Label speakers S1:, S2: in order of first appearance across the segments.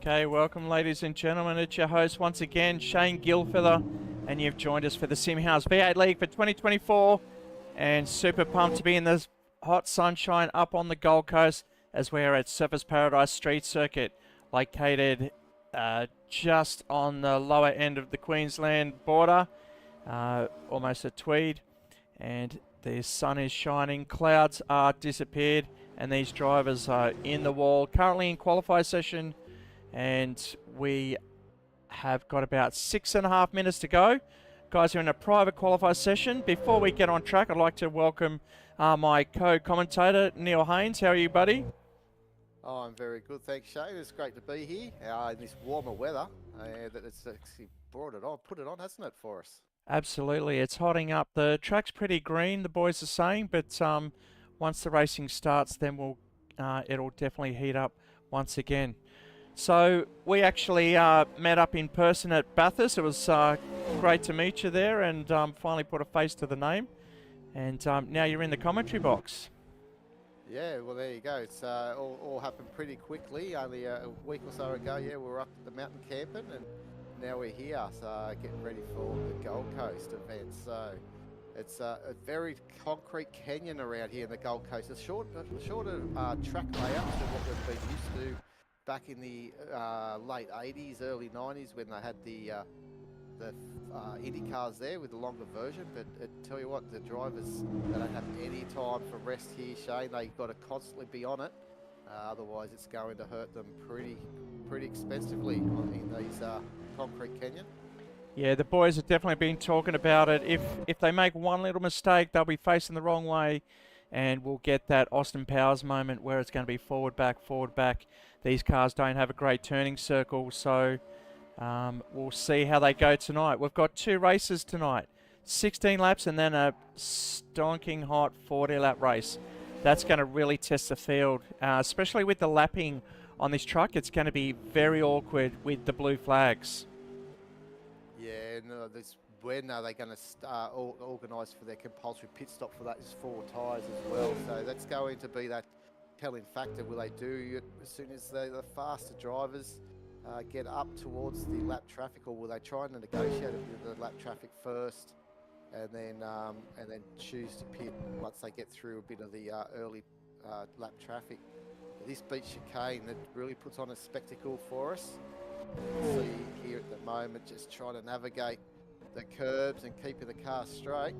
S1: Okay, welcome ladies and gentlemen. It's your host once again, Shane Gilfeather, and you've joined us for the SimHaus V8 League for 2024. And super pumped to be in this hot sunshine up on the Gold Coast as we're at Surfers Paradise Street Circuit, located just on the lower end of the Queensland border, almost at Tweed. And the sun is shining, clouds are disappeared, and these drivers are in the wall, currently in qualify session, and we have got about 6.5 minutes to go. Guys are in a private qualify session. Before we get on track, I'd like to welcome my co-commentator, Neil Haynes. How are you, buddy?
S2: Oh, I'm very good, thanks, Shane. It's great to be here in this warmer weather. That it's actually put it on, hasn't it, for us?
S1: Absolutely, it's hotting up. The track's pretty green, the boys are saying, but once the racing starts, then it'll definitely heat up once again. So we actually met up in person at Bathurst. It was great to meet you there, and finally put a face to the name. And now you're in the commentary box.
S2: Yeah, well, there you go. It's all happened pretty quickly. Only a week or so ago, yeah, we were up at the mountain camping, and now we're here, so getting ready for the Gold Coast event. So it's a very concrete canyon around here in the Gold Coast. It's shorter track layout than what we've been used to back in the late 80s, early 90s, when they had the Indy cars there with the longer version. But I tell you what, the drivers, they don't have any time for rest here, Shane. They've got to constantly be on it. Otherwise, it's going to hurt them pretty expensively in these concrete canyon.
S1: Yeah, the boys have definitely been talking about it. If they make one little mistake, they'll be facing the wrong way, and we'll get that Austin Powers moment where it's going to be forward, back, forward, back. These cars don't have a great turning circle, so we'll see how they go tonight. We've got 2 races tonight, 16 laps and then a stonking hot 40-lap race. That's going to really test the field, especially with the lapping on this truck. It's going to be very awkward with the blue flags.
S2: Yeah, no, when are they going to organise for their compulsory pit stop for those 4 tyres as well? So that's going to be that telling factor. Will they do it as soon as the faster drivers get up towards the lap traffic, or will they try and negotiate it with the lap traffic first, and then choose to pit once they get through a bit of the early lap traffic? This beach chicane, that really puts on a spectacle for us. See here at the moment, just trying to navigate the curbs and keeping the car straight.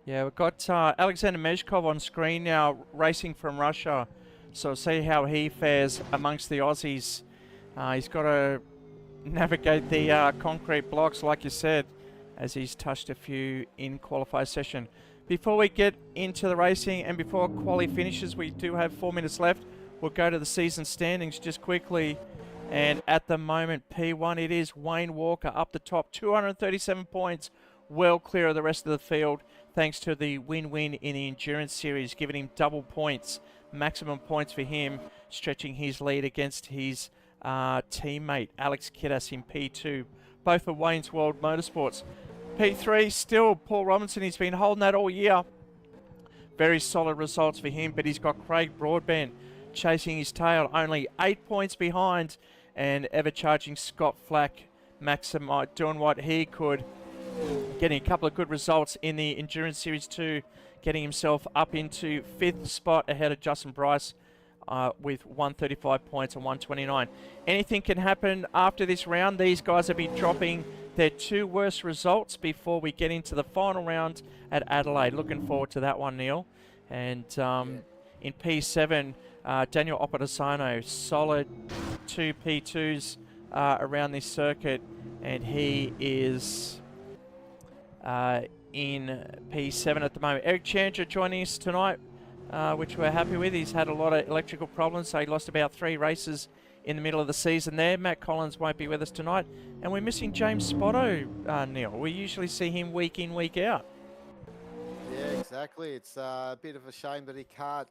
S1: Yeah, we've got Alexander Mezhkov on screen now, racing from Russia. So we'll see how he fares amongst the Aussies. He's got to navigate the concrete blocks, like you said, as he's touched a few in qualify session. Before we get into the racing and before quali finishes, we do have 4 minutes left. We'll go to the season standings just quickly. And at the moment, P1, it is Wayne Walker up the top, 237 points, well clear of the rest of the field, thanks to the win-win in the Endurance Series, giving him double points, maximum points for him, stretching his lead against his teammate, Alex Kittas, in P2, both for Wayne's World Motorsports. P3, still Paul Robinson, he's been holding that all year. Very solid results for him, but he's got Craig Broadbent chasing his tail, only 8 points behind, and ever-charging Scott Flack, doing what he could, getting a couple of good results in the Endurance Series 2, getting himself up into 5th spot ahead of Justin Bryce with 135 points and 129. Anything can happen after this round. These guys have been dropping their 2 worst results before we get into the final round at Adelaide. Looking forward to that one, Neil. And in P7, Daniel Opodosano, solid 2 P2s around this circuit, and he is in P7 at the moment. Eric Chandra joining us tonight, which we're happy with. He's had a lot of electrical problems, so he lost about 3 races in the middle of the season there. Matt Collins won't be with us tonight, and we're missing James Spotto, Neil. We usually see him week in, week out.
S2: Yeah, exactly. It's a bit of a shame that he can't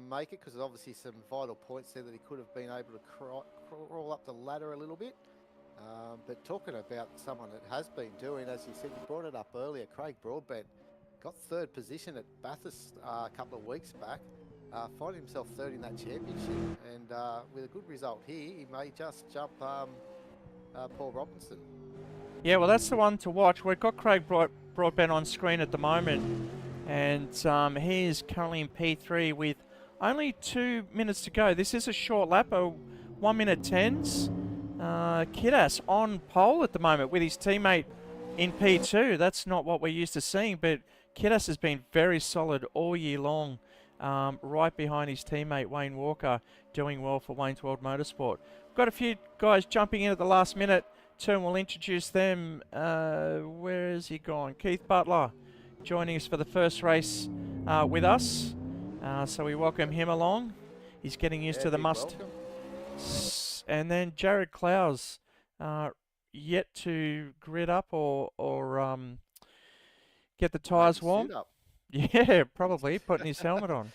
S2: make it, because there's obviously some vital points there that he could have been able to crawl up the ladder a little bit. But talking about someone that has been doing, as you said, you brought it up earlier, Craig Broadbent got 3rd position at Bathurst a couple of weeks back. find himself third in that championship, and with a good result here, he may just jump Paul Robinson.
S1: Yeah, well, that's the one to watch. We've got Craig Broadbent on screen at the moment, and he is currently in P3 with only 2 minutes to go. This is a short lap, 1 minute 10s. Kiddas on pole at the moment with his teammate in P2. That's not what we're used to seeing, but Kiddas has been very solid all year long, right behind his teammate Wayne Walker, doing well for Wayne's World Motorsport. We've got a few guys jumping in at the last minute. Turn, we'll introduce them. Where is he gone? Keith Butler joining us for the first race with us. So we welcome him along. He's getting used to the must. And then Jared Clowes, yet to grid up or get the tyres warm. Yeah, probably putting his helmet on.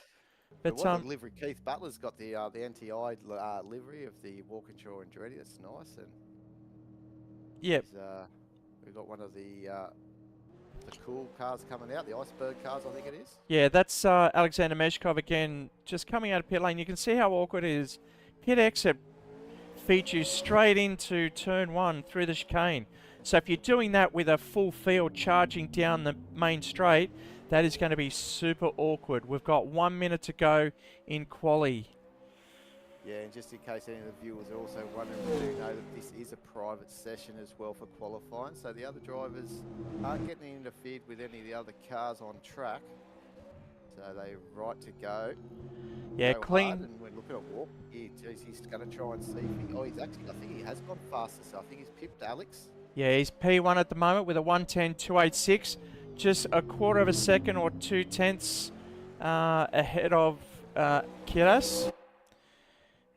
S1: But
S2: livery. Keith Butler's got the NTI livery of the Walkinshaw Andretti. That's nice. And
S1: yep,
S2: we've got one of the cool cars coming out, the Iceberg cars, I think it is.
S1: Yeah, that's Alexander Meshkov again, just coming out of pit lane. You can see how awkward it is. Pit exit feeds you straight into turn 1 through the chicane. So if you're doing that with a full field charging down the main straight, that is going to be super awkward. We've got 1 minute to go in quali.
S2: Yeah, and just in case any of the viewers are also wondering, we do know that this is a private session as well for qualifying, so the other drivers aren't getting interfered with any of the other cars on track. So they're right to go.
S1: Yeah,
S2: go
S1: clean.
S2: Hard, and we're looking at walk here. Geez, he's going to try and see if he, oh, he's actually, I think he has gone faster, so I think he's pipped Alex.
S1: Yeah, he's P1 at the moment with a 1:10.286, just a quarter of a second or 2/10 ahead of Kiras.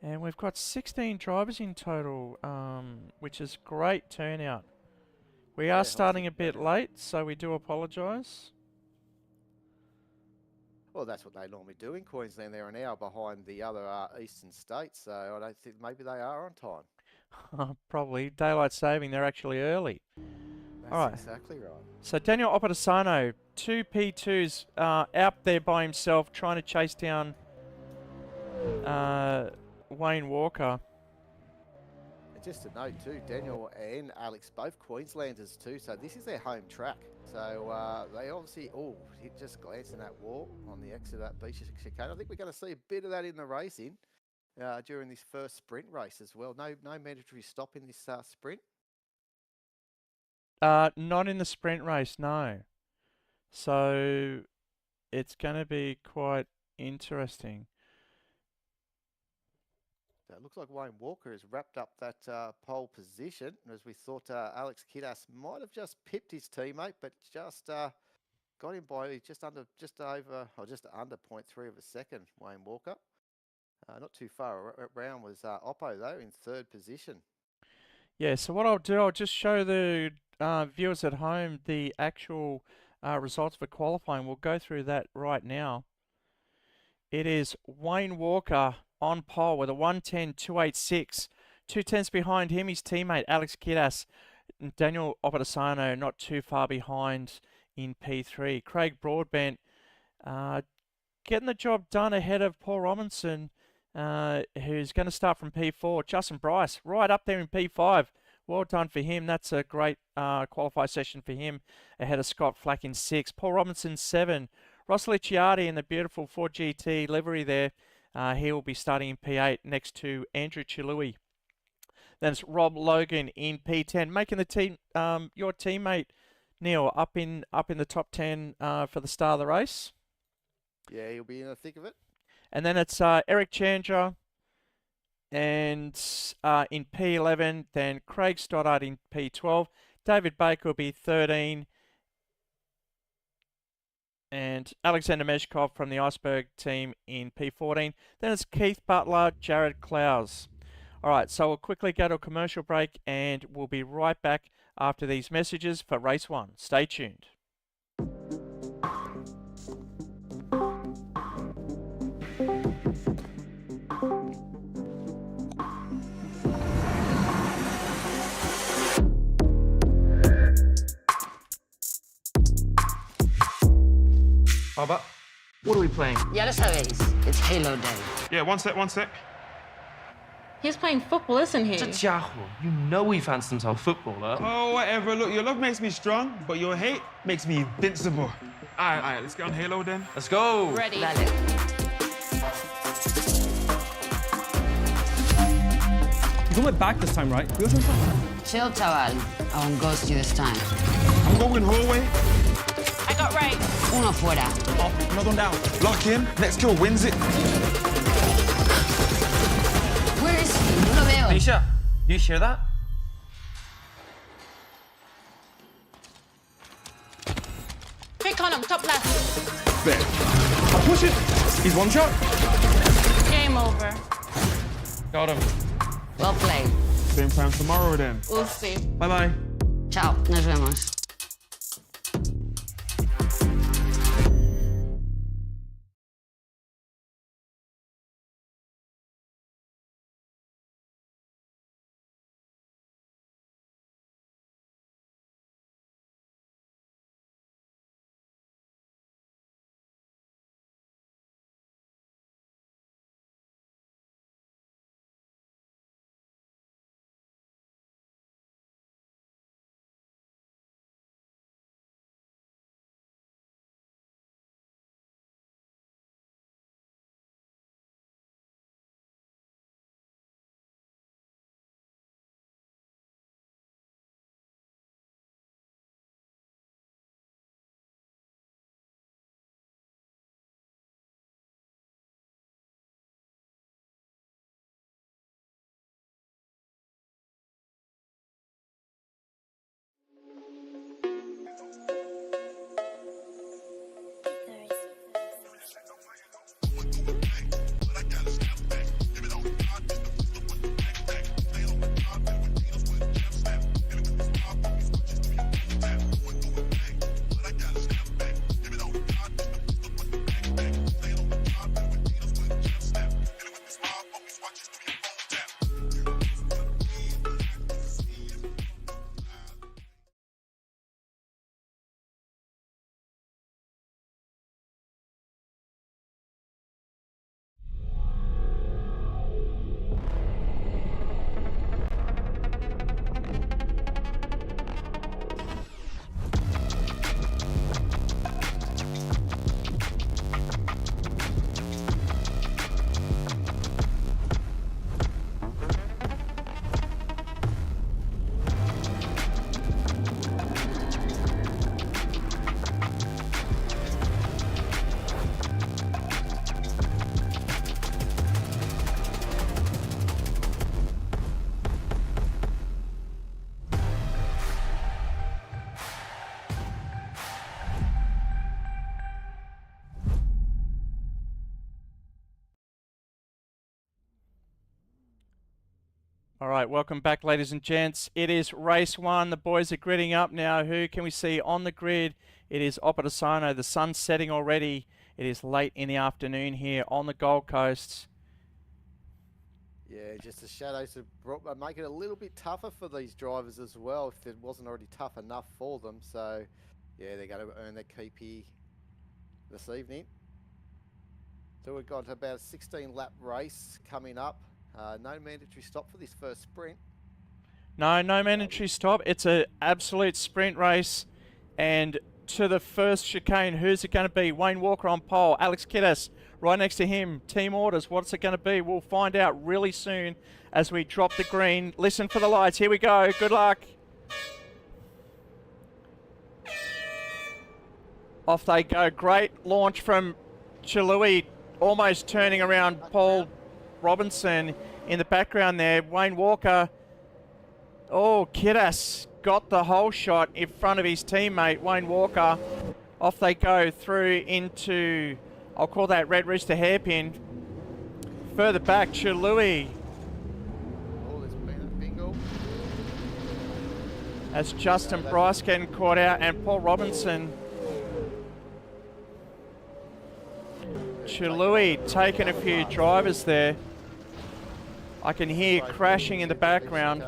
S1: And we've got 16 drivers in total, which is great turnout. We are starting a bit late, so we do apologise.
S2: Well, that's what they normally do in Queensland. They're an hour behind the other eastern states, so I don't think maybe they are on time.
S1: Probably. Daylight saving, they're actually early.
S2: That's
S1: all right.
S2: Exactly right.
S1: So Daniel Opatisano, 2 P2s out there by himself, trying to chase down Wayne Walker.
S2: And just to note too, Daniel and Alex, both Queenslanders too, so this is their home track. So they obviously, just glancing that wall on the exit of that beach chicane. I think we're going to see a bit of that in the racing during this first sprint race as well. No mandatory stop in this sprint.
S1: Not in the sprint race, no. So it's going to be quite interesting.
S2: So it looks like Wayne Walker has wrapped up that pole position, as we thought Alex Kiddas might have just pipped his teammate, but just got him by just under 0.3 of a second, Wayne Walker. Not too far around was Oppo, though, in third position.
S1: Yeah, so what I'll do, I'll just show the viewers at home the actual results for qualifying. We'll go through that right now. It is Wayne Walker on pole with a 1:10.286. 2/10 behind him, his teammate Alex Kiddas. Daniel Opatisano not too far behind in P3. Craig Broadbent getting the job done ahead of Paul Robinson, who's going to start from P4. Justin Bryce right up there in P5. Well done for him. That's a great qualify session for him ahead of Scott Flack in 6. Paul Robinson 7. Ross Licciardi in the beautiful Ford GT livery there. He will be starting in P8 next to Andrew Chilui. Then it's Rob Logan in P10, making the team your teammate Neil up in the top 10 for the start of the race.
S2: Yeah, he'll be in the thick of it.
S1: And then it's Eric Chandra and in P11. Then Craig Stoddart in P12. David Baker will be 13. And Alexander Meshkov from the Iceberg team in P14. Then it's Keith Butler, Jared Clowes. All right, so we'll quickly go to a commercial break and we'll be right back after these messages for race 1. Stay tuned.
S3: Aber What are we playing?
S4: Ya lo sabéis, it's Halo Day.
S5: Yeah, one sec.
S6: He's playing football, isn't he?
S3: Chacho, you know he fancies himself footballer.
S5: Oh, whatever. Look, your love makes me strong, but your hate makes me invincible. All right, let's get on Halo then.
S3: Let's go.
S6: Ready.
S4: Dale.
S7: You got my back this time, right? You got some
S4: Chill, chaval. I won't ghost you this time.
S5: I'm going hallway.
S6: I got right.
S4: Uno fuera.
S5: Oh, another one down. Lock in. Next kill wins it.
S4: Where is he? No lo veo.
S3: Nisha, do you hear that?
S6: Quick on him, top left.
S5: Bet. I'll push it. He's one shot.
S6: Game over.
S3: Got him.
S4: Well played.
S5: Same time tomorrow then.
S6: We'll see.
S5: Bye-bye.
S4: Chao, nos vemos.
S1: All right, welcome back, ladies and gents. It is race one. The boys are gridding up now. Who can we see on the grid? It is Opposano. The sun's setting already. It is late in the afternoon here on the Gold Coast.
S2: Yeah, just the shadows have make it a little bit tougher for these drivers as well, if it wasn't already tough enough for them. So, yeah, they're going to earn their keep here this evening. So we've got about a 16-lap race coming up. No mandatory stop for this first sprint.
S1: No mandatory stop. It's an absolute sprint race. And to the first chicane, who's it going to be? Wayne Walker on pole. Alex Kittis right next to him. Team orders. What's it going to be? We'll find out really soon as we drop the green. Listen for the lights. Here we go. Good luck. Off they go. Great launch from Chalui, almost turning around Paul Robinson in the background there. Wayne Walker. Oh, Kittis got the whole shot in front of his teammate, Wayne Walker. Off they go through into, I'll call that Red Rooster hairpin. Further back, Chalui.
S2: Oh, there's been a bingo.
S1: As Justin Bryce getting caught out and Paul Robinson. Chalui taking a few drivers there. I can hear crashing in the background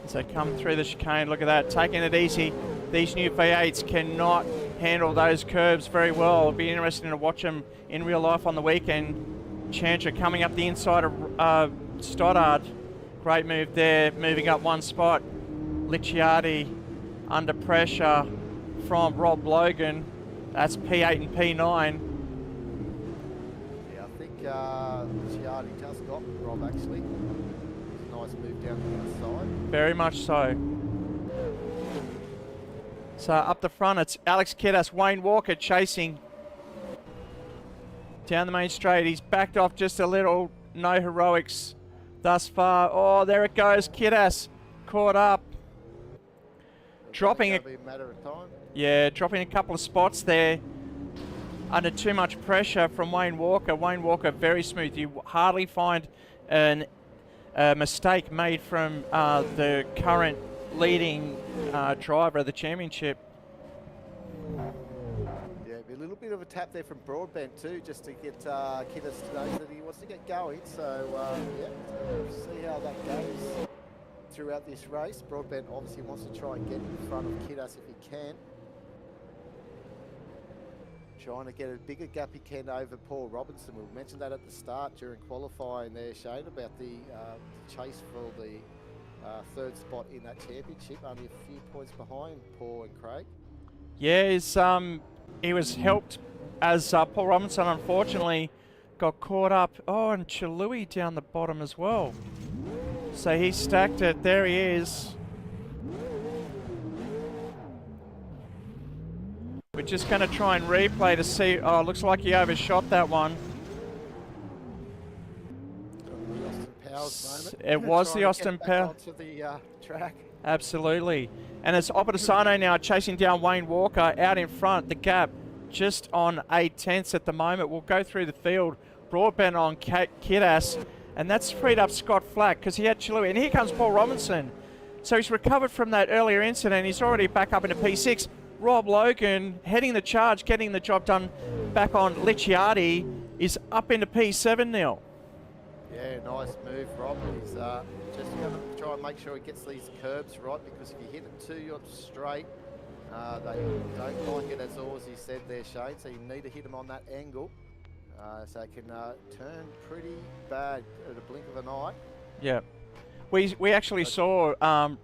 S1: as they come through the chicane. Look at that, taking it easy. these new V8s cannot handle those curves very well. It'll be interesting to watch them in real life on the weekend. Chandra coming up the inside of Stoddard. Great move there, moving up one spot. Licciardi under pressure from Rob Logan. That's P8 and P9.
S2: Yeah, I think Licciardi just got Rob actually. Nice move down the inside.
S1: Very much so. So up the front, it's Alex Kittas, Wayne Walker chasing down the main straight. He's backed off just a little. No heroics thus far. Oh, there it goes. Kittas caught up. Dropping
S2: It'll be a matter of time.
S1: Yeah, dropping a couple of spots there under too much pressure from Wayne Walker. Wayne Walker very smooth. You hardly find a mistake made from the current leading driver of the championship.
S2: Yeah, be a little bit of a tap there from Broadbent too, just to get Kittas to know that he wants to get going. So yeah, so see how that goes throughout this race. Broadbent obviously wants to try and get in front of Kittas if he can. Trying to get a bigger gap he can over Paul Robinson. We mentioned that at the start during qualifying there, Shane, about the chase for the third spot in that championship, only a few points behind Paul and Craig.
S1: Yeah, he was helped as Paul Robinson unfortunately got caught up. Oh, and Chalui down the bottom as well. So he stacked it. There he is. We're just going to try and replay to see. Oh, looks like he overshot that one. It was the Austin Powers.
S2: Track.
S1: Absolutely. And it's Opposano now chasing down Wayne Walker out in front. The gap just on 8/10 at the moment. We'll go through the field. Broadbent on Kittas. And that's freed up Scott Flack because he had Chalui. And here comes Paul Robinson. So he's recovered from that earlier incident. He's already back up into P6. Rob Logan heading the charge, getting the job done back on Licciardi, is up into P7 now.
S2: Yeah, nice move, Rob. He's just going to try and make sure he gets these curbs right, because if you hit it too straight, they don't like it, as Aussie said there, Shane. So you need to hit them on that angle. So it can turn pretty bad at a blink of an eye.
S1: Yeah. We actually saw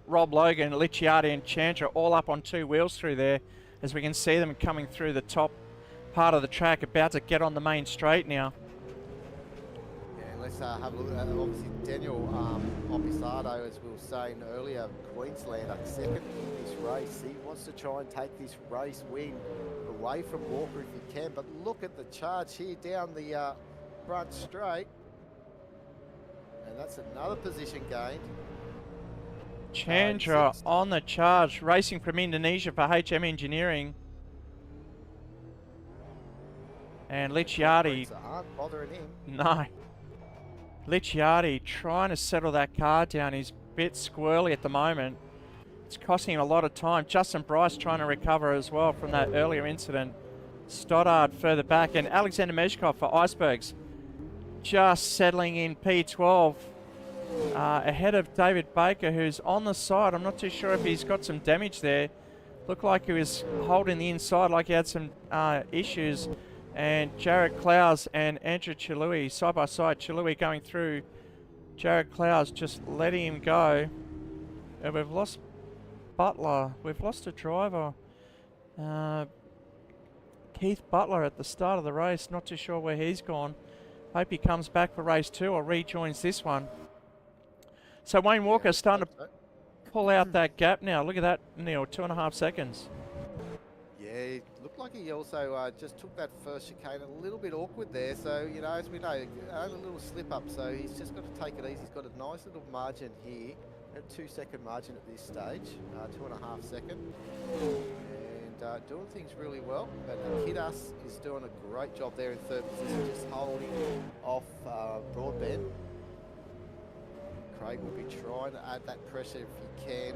S1: Rob Logan, Licciardi and Chandra all up on two wheels through there, as we can see them coming through the top part of the track, about to get on the main straight now.
S2: Yeah, let's have a look at obviously Daniel Opposano, as we were saying earlier, Queenslander, second in this race. He wants to try and take this race win away from Walker if he can, but look at the charge here down the front straight. And that's another position gained.
S1: Chandra on the charge, racing from Indonesia for HM Engineering. And Licciardi
S2: aren't bothering him.
S1: No. Licciardi trying to settle that car down. He's a bit squirrely at the moment. It's costing him a lot of time. Justin Bryce trying to recover as well from that earlier incident. Stoddard further back, and Alexander Meshkov for Icebergs just settling in P12 ahead of David Baker, who's on the side. I'm not too sure if he's got some damage there. Looked like he was holding the inside, like he had some issues. And Jared Clowes and Andrew Chalui side by side. Chalui going through, Jared Clowes just letting him go. And we've lost Butler. We've lost a driver. Keith Butler at the start of the race. Not too sure where he's gone. Hope he comes back for race 2 or rejoins this one. So Wayne Walker starting to pull out that gap now. Look at that, Neil, 2.5 seconds.
S2: Yeah, it looked like he also just took that first chicane a little bit awkward there. So, you know, as we know, only a little slip up. So he's just got to take it easy. He's got a nice little margin here. A 2-second margin at this stage, 2.5 second. And doing things really well. But Kittas is doing a great job there in third position, just holding off Broadbent. Craig will be trying to add that pressure if he can.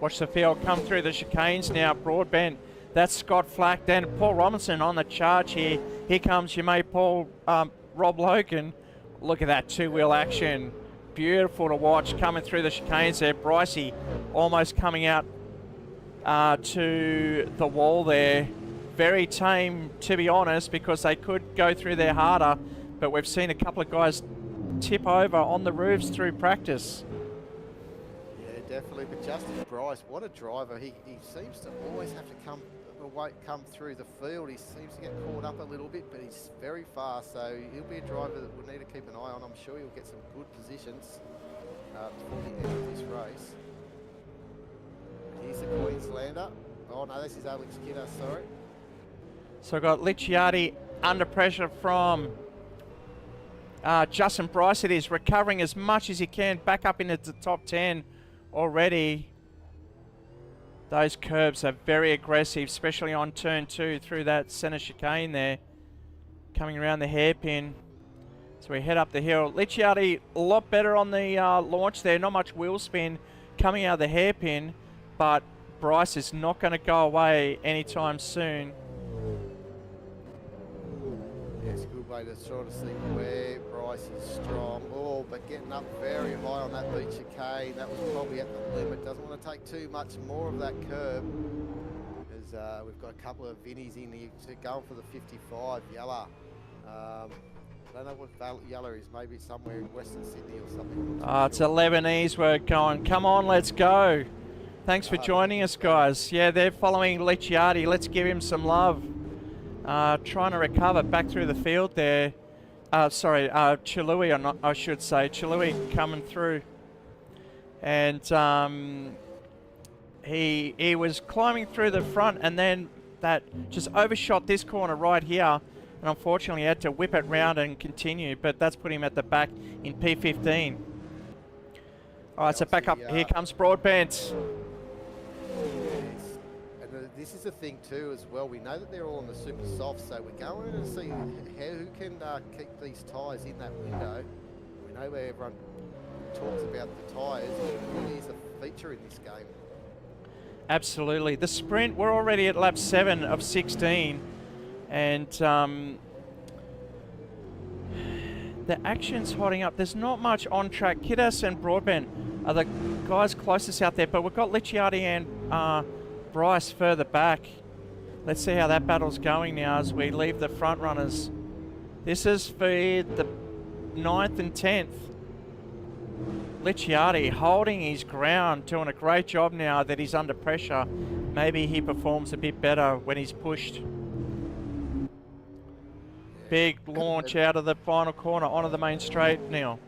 S1: Watch the field come through the chicanes now. Broadbent, that's Scott Flack. Then Paul Robinson on the charge here. Here comes your mate Rob Logan. Look at that two-wheel action. Beautiful to watch coming through the chicanes there. Brycey almost coming out to the wall there. Very tame, to be honest, because they could go through there harder, but we've seen a couple of guys tip over on the roofs through practice.
S2: Yeah, definitely. But Justin Bryce, what a driver. He seems to always have to come through the field. He seems to get caught up a little bit, but he's very fast, so he'll be a driver that we'll need to keep an eye on. I'm sure he'll get some good positions before the end of this race. Here's the Queenslander. Oh no, this is Alex Kidder, sorry.
S1: So I've got Licciardi under pressure from Justin Bryce. It is recovering as much as he can, back up into the top 10 already. Those curbs are very aggressive, especially on turn 2 through that center chicane there. Coming around the hairpin. So we head up the hill. Licciardi a lot better on the launch there. Not much wheel spin coming out of the hairpin, but Bryce is not going to go away anytime soon.
S2: Yeah, it's a good way to sort of see where Bryce is strong. Oh, but getting up very high on that beach chicane. That was probably at the limit. Doesn't want to take too much more of that curb. Because we've got a couple of Vinnies in here going for the 55, Yella. I don't know what Yella is. Maybe it's somewhere in Western Sydney or something.
S1: It's a Lebanese we're going. Come on, let's go. Thanks for joining us, guys. Yeah, they're following Licciardi. Let's give him some love. Trying to recover back through the field there. Sorry, Chilui, I should say. Chilui coming through. And he was climbing through the front, and then that just overshot this corner right here. And unfortunately had to whip it round and continue, but that's put him at the back in P15. All right, so back up. Here comes Broadbent.
S2: This is the thing too as well. We know that they're all on the super soft, so we're going to see who can keep these tyres in that window. We know where everyone talks about the tyres. It really is a feature in this game.
S1: Absolutely. The sprint, we're already at lap 7 of 16. And the action's hotting up. There's not much on track. Kiddas and Broadbent are the guys closest out there, but we've got Licciardi and Bryce further back. Let's see how that battle's going now as we leave the front runners. This is for the 9th and 10th. Licciardi holding his ground, doing a great job now that he's under pressure. Maybe he performs a bit better when he's pushed. Big launch out of the final corner onto the main straight, Neil.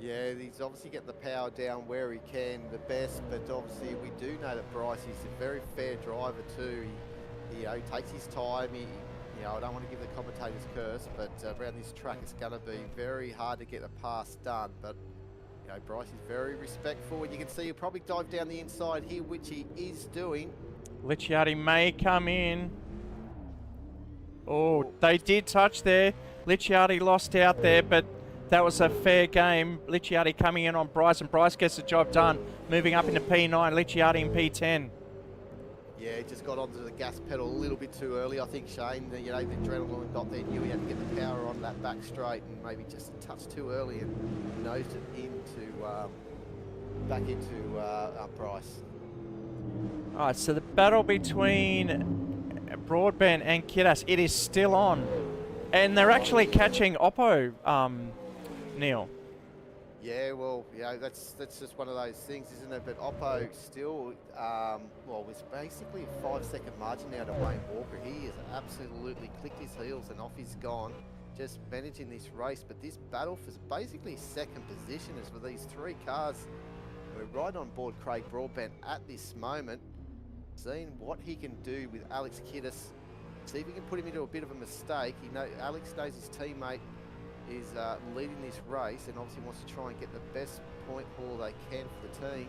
S2: Yeah, he's obviously getting the power down where he can the best, but obviously we do know that Bryce is a very fair driver too. He takes his time. I don't want to give the commentators curse, but around this track it's going to be very hard to get a pass done. But Bryce is very respectful, and you can see he'll probably dive down the inside here, which he is doing.
S1: Licciardi may come in. Oh, they did touch there. Licciardi lost out there, but that was a fair game. Licciardi coming in on Bryce, and Bryce gets the job done. Moving up into P9, Licciardi in P10.
S2: Yeah, he just got onto the gas pedal a little bit too early. I think Shane, the adrenaline got there, knew he had to get the power on that back straight, and maybe just a touch too early and nosed it back into Bryce.
S1: All right, so the battle between Broadbent and Kiddas, it is still on. And they're actually catching Oppo, Neil.
S2: Yeah, well, that's just one of those things, isn't it? But Oppo still, it's basically a 5-second margin now to Wayne Walker. He has absolutely clicked his heels and off he's gone, just managing this race. But this battle for basically second position is for these 3 cars. We're right on board Craig Broadbent at this moment, seeing what he can do with Alex Kiddas. See if he can put him into a bit of a mistake. Alex knows his teammate is leading this race and obviously wants to try and get the best point haul they can for the team.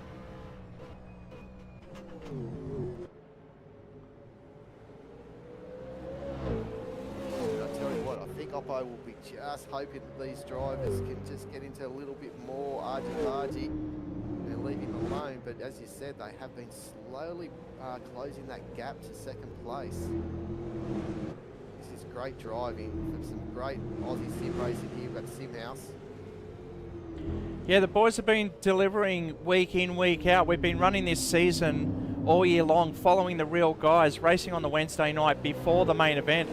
S2: I'll tell you what, I think Oppo will be just hoping that these drivers can just get into a little bit more argy-bargy and leave him alone. But as you said, they have been slowly closing that gap to second place. This is great driving from some great Aussie sim racing here at SimHaus. Yeah,
S1: the boys have been delivering week in, week out. We've been running this season all year long, following the real guys, racing on the Wednesday night before the main event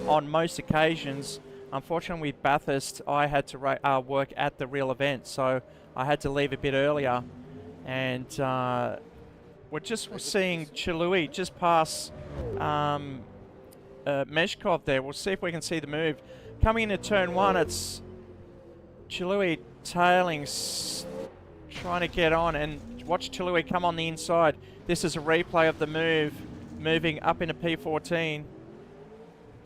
S1: on most occasions. Unfortunately, with Bathurst, I had to work at the real event, so I had to leave a bit earlier. And we're just seeing Chalui just pass Meshkov there. We'll see if we can see the move. Coming into turn one, it's Chalui tailing, trying to get on, and watch Chalui come on the inside. This is a replay of the move, moving up into P14.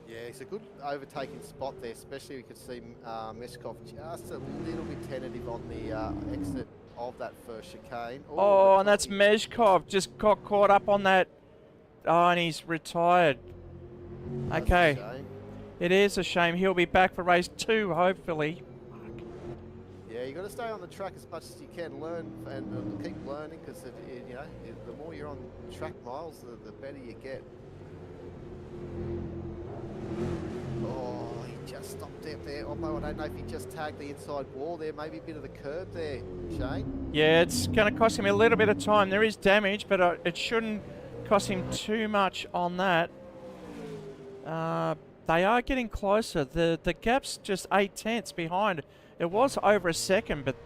S2: Yeah, it's a good overtaking spot there, especially we could see Meshkov just a little bit tentative on the exit of that first chicane.
S1: Oh, and that's Meshkov, just got caught up on that. Oh, and he's retired. Okay. It is a shame. He'll be back for race 2, hopefully.
S2: Yeah, you got to stay on the track as much as you can, learn and keep learning, because you know, the more you're on track miles, the better you get. Oh, he just stopped out there. Oppo, I don't know if he just tagged the inside wall there, maybe a bit of the curb there, Shane.
S1: Yeah, it's going to cost him a little bit of time. There is damage, but it shouldn't cost him too much on that. They are getting closer. The gap's just 8/10 behind. It was over a second, but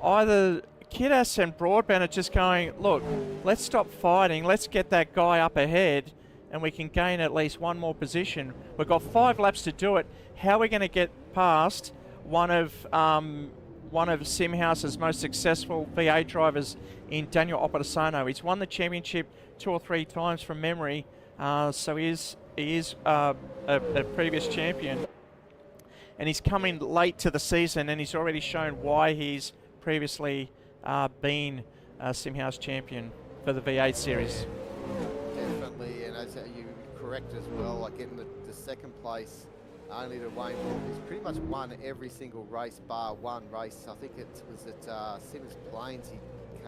S1: either Kidas and Broadband are just going, look, let's stop fighting. Let's get that guy up ahead, and we can gain at least one more position. We've got 5 laps to do it. How are we going to get past one of SimHaus's most successful V8 drivers in Daniel Opedasano? He's won the championship 2 or 3 times from memory, so he is a previous champion. And he's coming late to the season, and he's already shown why he's previously been a SimHaus champion for the V8 series.
S2: Definitely, and as you correct as well, like in the second place, only to Wayne Walker, he's pretty much won every single race bar one race. I think it was at Simmons Plains, he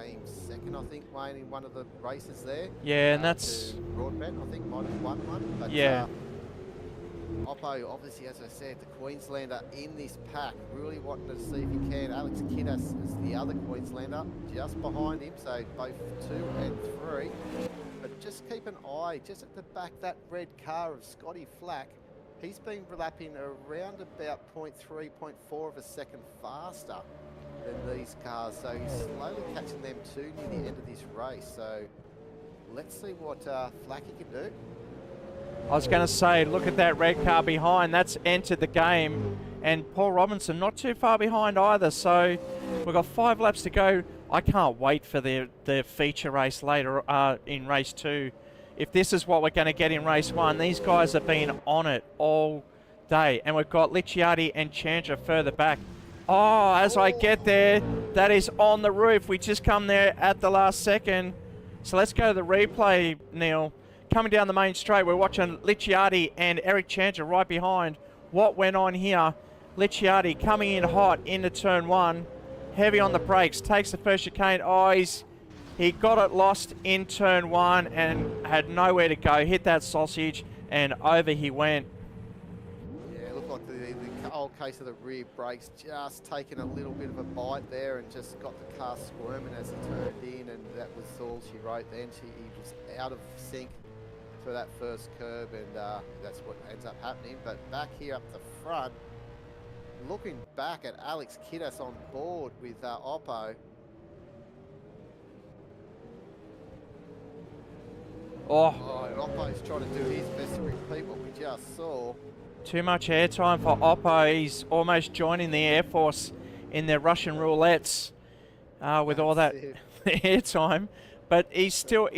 S2: came second, I think, Wayne, in one of the races there.
S1: Yeah, and that's...
S2: Broadbent, I think, might have won one. But,
S1: yeah.
S2: Oppo, obviously, as I said, the Queenslander in this pack, really wanting to see if he can. Alex Kidas is the other Queenslander, just behind him, so both 2 and 3. But just keep an eye, just at the back, that red car of Scotty Flack. He's been lapping around about 0.3, 0.4 of a second faster than these cars, so he's slowly catching them too near the end of this race. So let's see what Flacky can do.
S1: I was going to say, look at that red car behind. That's entered the game. And Paul Robinson not too far behind either. So we've got 5 laps to go. I can't wait for the feature race later in race 2. If this is what we're going to get in race 1, these guys have been on it all day. And we've got Licciardi and Chandra further back. Oh, as I get there, that is on the roof. We just come there at the last second. So let's go to the replay, Neil. Coming down the main straight, we're watching Licciardi and Eric Chandra right behind. What went on here? Licciardi coming in hot into turn 1. Heavy on the brakes, takes the first chicane. Oh, he got it lost in turn 1 and had nowhere to go. Hit that sausage and over he went.
S2: Yeah, it looked like the old case of the rear brakes just taking a little bit of a bite there and just got the car squirming as he turned in, and that was all she wrote then. He was out of sync for that first curb, and that's what ends up happening. But back here up the front, looking back at Alex Kidas on board with Oppo. Oh, and Oppo's trying to do his best to repeat what we just saw.
S1: Too much airtime for Oppo. He's almost joining the Air Force in their Russian roulettes with all that airtime. But he's still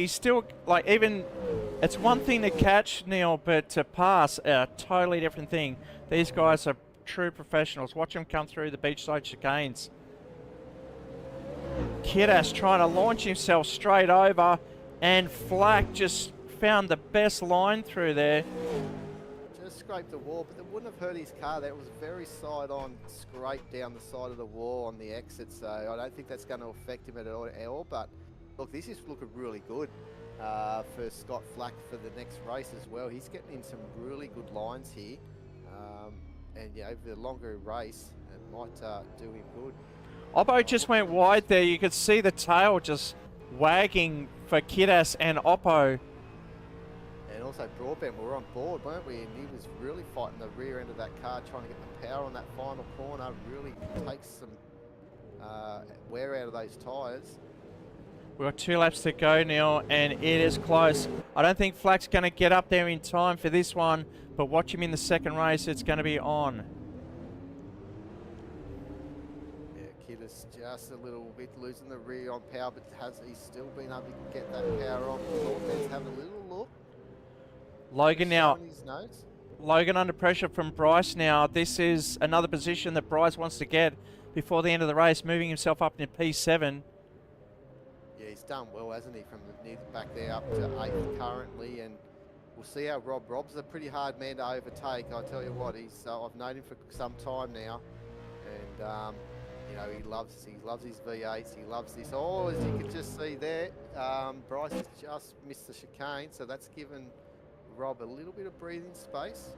S1: like, even, it's one thing to catch, Neil, but to pass, a totally different thing. These guys are true professionals. Watch them come through the beachside chicanes. Kidas trying to launch himself straight over, and Flack just found the best line through there.
S2: Just scraped the wall, but it wouldn't have hurt his car. That was very side-on, scraped down the side of the wall on the exit, so I don't think that's going to affect him at all. But look, this is looking really good for Scott Flack for the next race as well. He's getting in some really good lines here, and you know, the longer race, it might do him good.
S1: Oppo just went wide there. You could see the tail just wagging for Kidas and Oppo.
S2: And also Broadbent were on board, weren't we? And he was really fighting the rear end of that car, trying to get the power on that final corner. Really takes some wear out of those tyres.
S1: We've got 2 laps to go, Neil, and it is close. I don't think Flack's going to get up there in time for this one, but watch him in the second race. It's going to be on.
S2: Kidas just a little bit losing the rear on power, but he's still been able to get that power on. Broadbent's having a little look.
S1: Logan now.
S2: His nose.
S1: Logan under pressure from Bryce now. This is another position that Bryce wants to get before the end of the race, moving himself up into P7.
S2: Yeah, he's done well, hasn't he, from near the back there up to 8th currently, and we'll see how Rob's a pretty hard man to overtake. I tell you what, I've known him for some time now, and you know, he loves his V8s, he loves this. Oh, as you can just see there, Bryce has just missed the chicane, so that's given Rob a little bit of breathing space.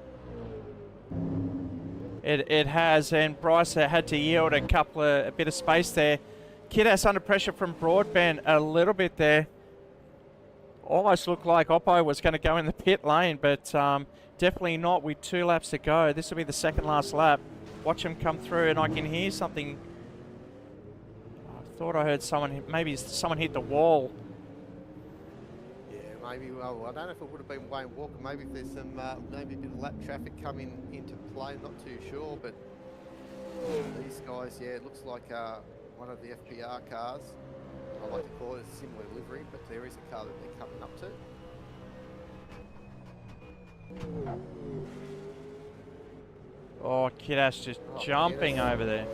S1: It has, and Bryce had to yield a bit of space there. Kidas under pressure from Broadbent a little bit there. Almost looked like Oppo was going to go in the pit lane, but definitely not with 2 laps to go. This will be the second last lap. Watch him come through, and I can hear something. I thought I heard maybe someone hit the wall.
S2: Yeah, maybe. Well, I don't know if it would have been Wayne Walker. Maybe if there's some maybe a bit of lap traffic coming into play. Not too sure, but these guys, yeah, it looks like one of the FVR cars. I like to call it a similar livery, but there is a car that they're coming up to.
S1: Oh, Kidas just jumping over there.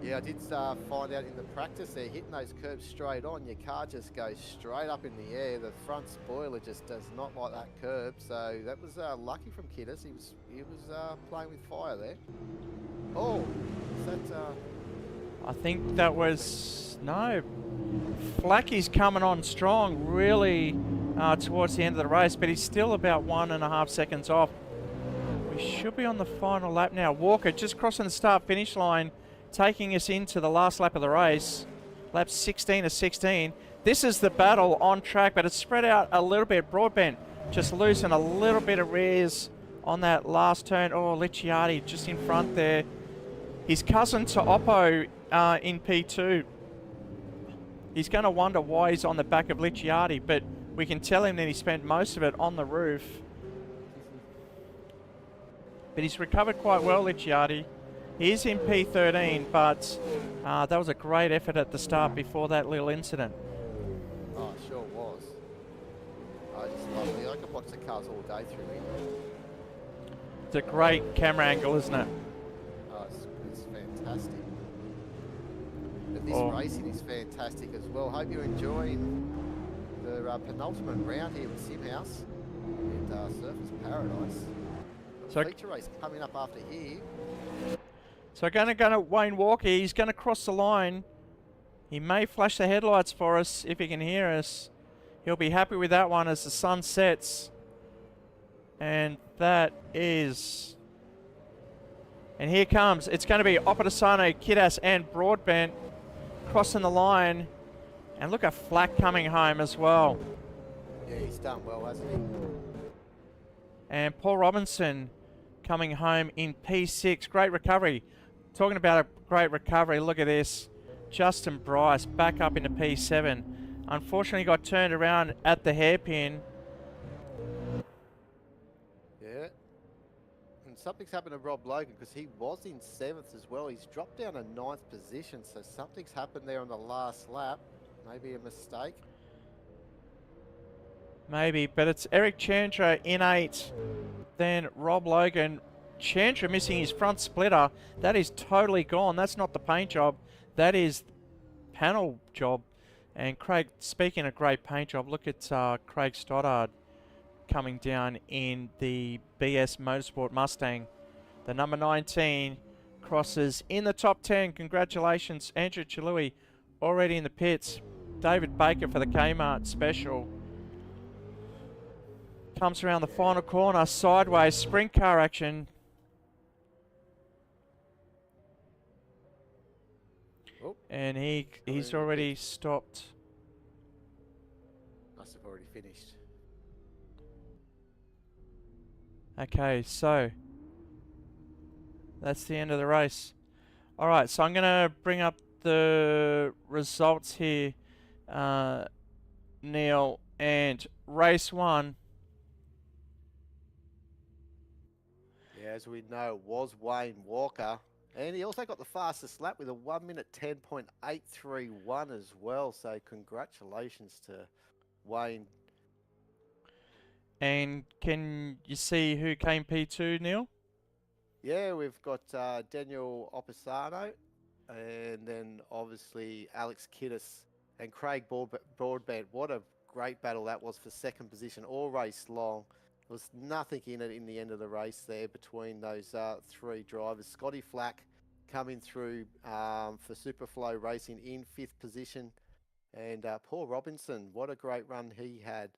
S2: Yeah, I did find out in the practice they're hitting those curbs straight on. Your car just goes straight up in the air. The front spoiler just does not like that curb. So that was lucky from Kidas. He was playing with fire there. Oh, is that?
S1: I think that was no. Flacky's coming on strong, really towards the end of the race, but he's still about 1.5 seconds off. We should be on the final lap now. Walker just crossing the start-finish line, taking us into the last lap of the race. Lap 16 of 16. This is the battle on track, but it's spread out a little bit. Broadbent just losing a little bit of rears on that last turn. Oh, Licciardi just in front there. His cousin to Oppo in P2. He's going to wonder why he's on the back of Licciardi, but we can tell him that he spent most of it on the roof. But he's recovered quite well, Licciardi. He is in P13, but that was a great effort at the start before that little incident.
S2: Oh, it sure was. I just love it. I could watch the cars all day through here.
S1: It's a great camera angle, isn't it?
S2: Oh, it's fantastic. But this racing is fantastic as well. Hope you're enjoying the penultimate round here with SimHaus and Surfers Paradise.
S1: So
S2: feature race coming up after here.
S1: So going to Wayne Walker. He's going to cross the line. He may flash the headlights for us if he can hear us. He'll be happy with that one as the sun sets. And that is... And here comes. It's going to be Opposano, Kidas and Broadbent crossing the line. And look at Flack coming home as well.
S2: Yeah, he's done well, hasn't he?
S1: And Paul Robinson coming home in P6. Great recovery. Talking about a great recovery, look at this. Justin Bryce back up into P7. Unfortunately got turned around at the hairpin.
S2: Yeah. And something's happened to Rob Logan because he was in 7th as well. He's dropped down to 9th position, so something's happened there on the last lap. Maybe a mistake.
S1: Maybe, but it's Eric Chandra in 8. Then Rob Logan. Chandra missing his front splitter. That is totally gone. That's not the paint job. That is panel job. And Craig, speaking of great paint job, look at Craig Stoddard coming down in the BS Motorsport Mustang. The number 19 crosses in the top 10. Congratulations, Andrew Chalui, already in the pits. David Baker for the Kmart special. Comes around the final corner, sideways, sprint car action.
S2: Oh,
S1: And he's
S2: in the
S1: already
S2: pit.
S1: stopped.
S2: Must have already finished.
S1: Okay, so that's the end of the race. All right, so I'm gonna bring up the results here, Neil, and race 1.
S2: Yeah, as we know, was Wayne Walker. And he also got the fastest lap with a 1 minute 10.831 as well. So congratulations to Wayne.
S1: And can you see who came P2, Neil?
S2: Yeah, we've got Daniel Opisano, and then obviously Alex Kiddis and Craig Broadbent. What a great battle that was for second position all race long. There was nothing in it in the end of the race there between those 3 drivers. Scotty Flack coming through for Superflow Racing in 5th position. And Paul Robinson, what a great run he had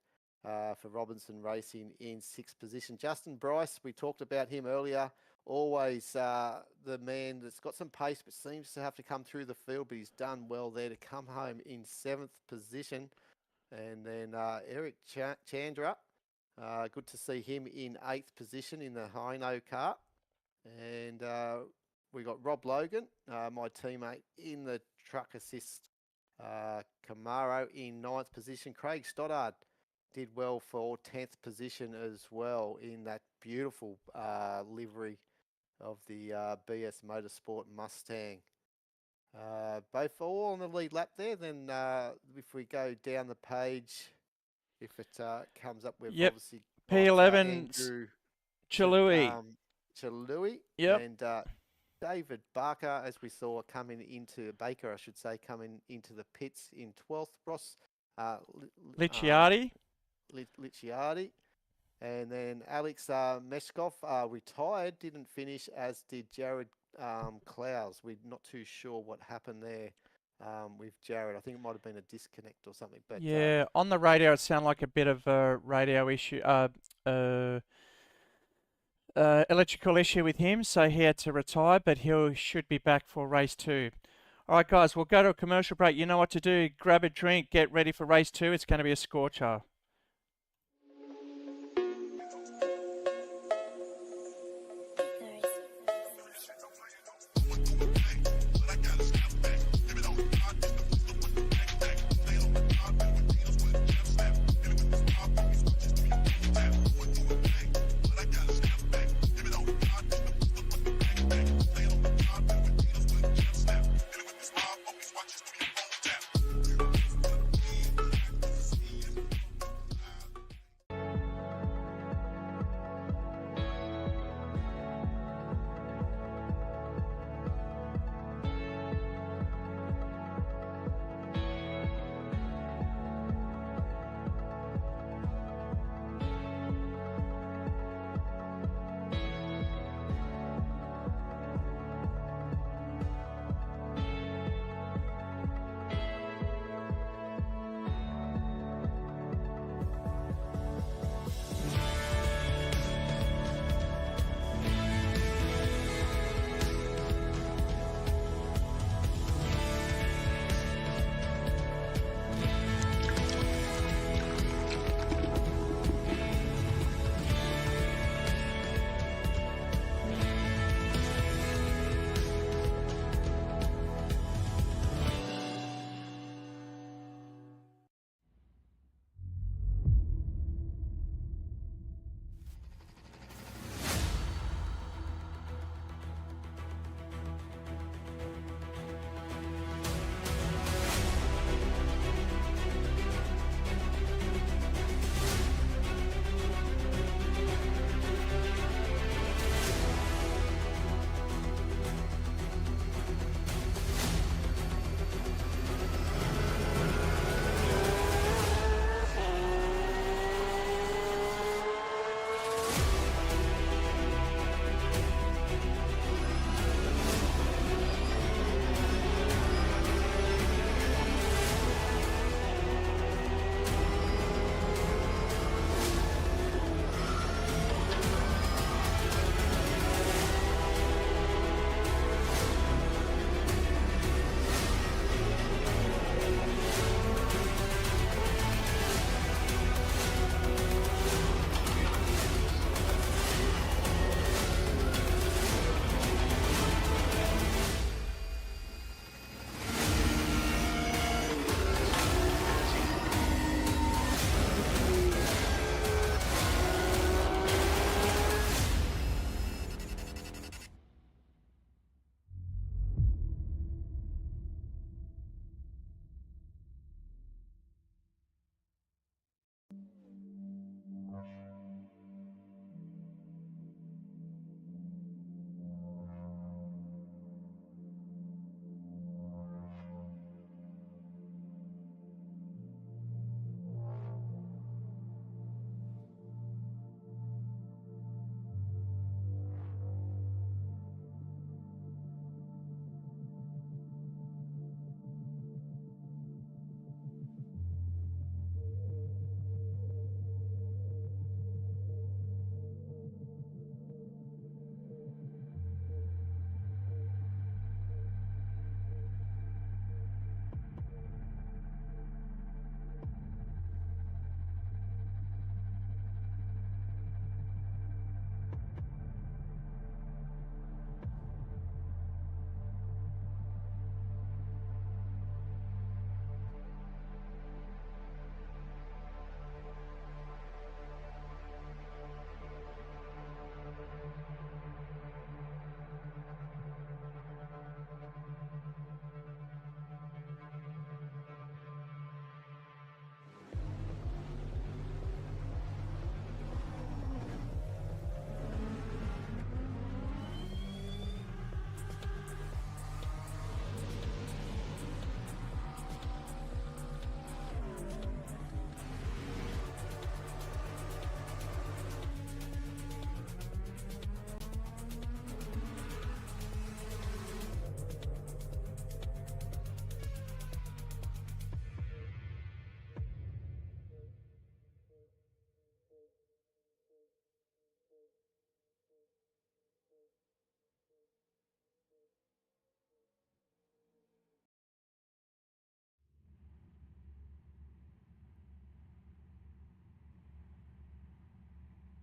S2: for Robinson Racing in 6th position. Justin Bryce, we talked about him earlier. Always the man that's got some pace but seems to have to come through the field, but he's done well there to come home in 7th position. And then Eric Chandra, good to see him in 8th position in the Hino car. And we got Rob Logan, my teammate in the truck assist Camaro in 9th position. Craig Stoddard did well for 10th position as well in that beautiful livery of the BS Motorsport Mustang. Both all on the lead lap there. Then if we go down the page, if it comes up with
S1: Yep.
S2: obviously
S1: P11 Chalui.
S2: Chalui.
S1: Yep.
S2: And David Barker, as we saw coming into Baker, I should say, coming into the pits in 12th. Ross
S1: Licciardi.
S2: Licciardi. And then Alex Meshkov retired, didn't finish, as did Jared Clowes. We're not too sure what happened there with Jared. I think it might have been a disconnect or something. But
S1: Yeah, on the radio it sounded like a bit of a radio issue, electrical issue with him, so he had to retire, but he should be back for race 2. All right, guys, we'll go to a commercial break. You know what to do. Grab a drink, get ready for race 2. It's going to be a scorcher.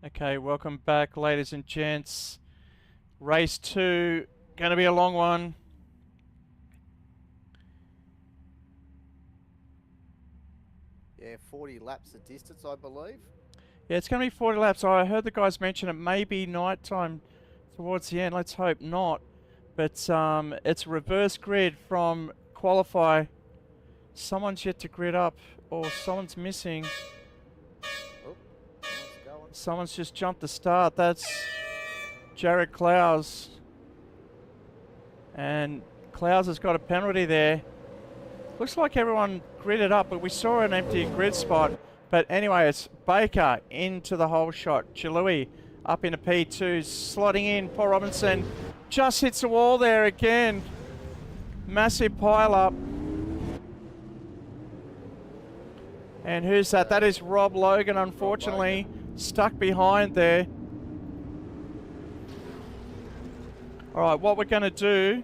S1: Okay, welcome back, ladies and gents. Race 2, going to be a long one.
S2: Yeah, 40 laps of distance, I believe.
S1: Yeah, it's going to be 40 laps. I heard the guys mention it may be night time towards the end. Let's hope not. But it's reverse grid from qualify. Someone's yet to grid up, or someone's missing.
S2: Oh, nice going.
S1: Someone's just jumped the start. That's Jared Clowes. And Clowes has got a penalty there. Looks like everyone gridded up, but we saw an empty grid spot. But anyway, it's Baker into the hole shot. Chalui up into P2, slotting in. Paul Robinson just hits the wall there again. Massive pile up. And who's that? That is Rob Logan, unfortunately. Stuck behind there. All right, what we're going to do,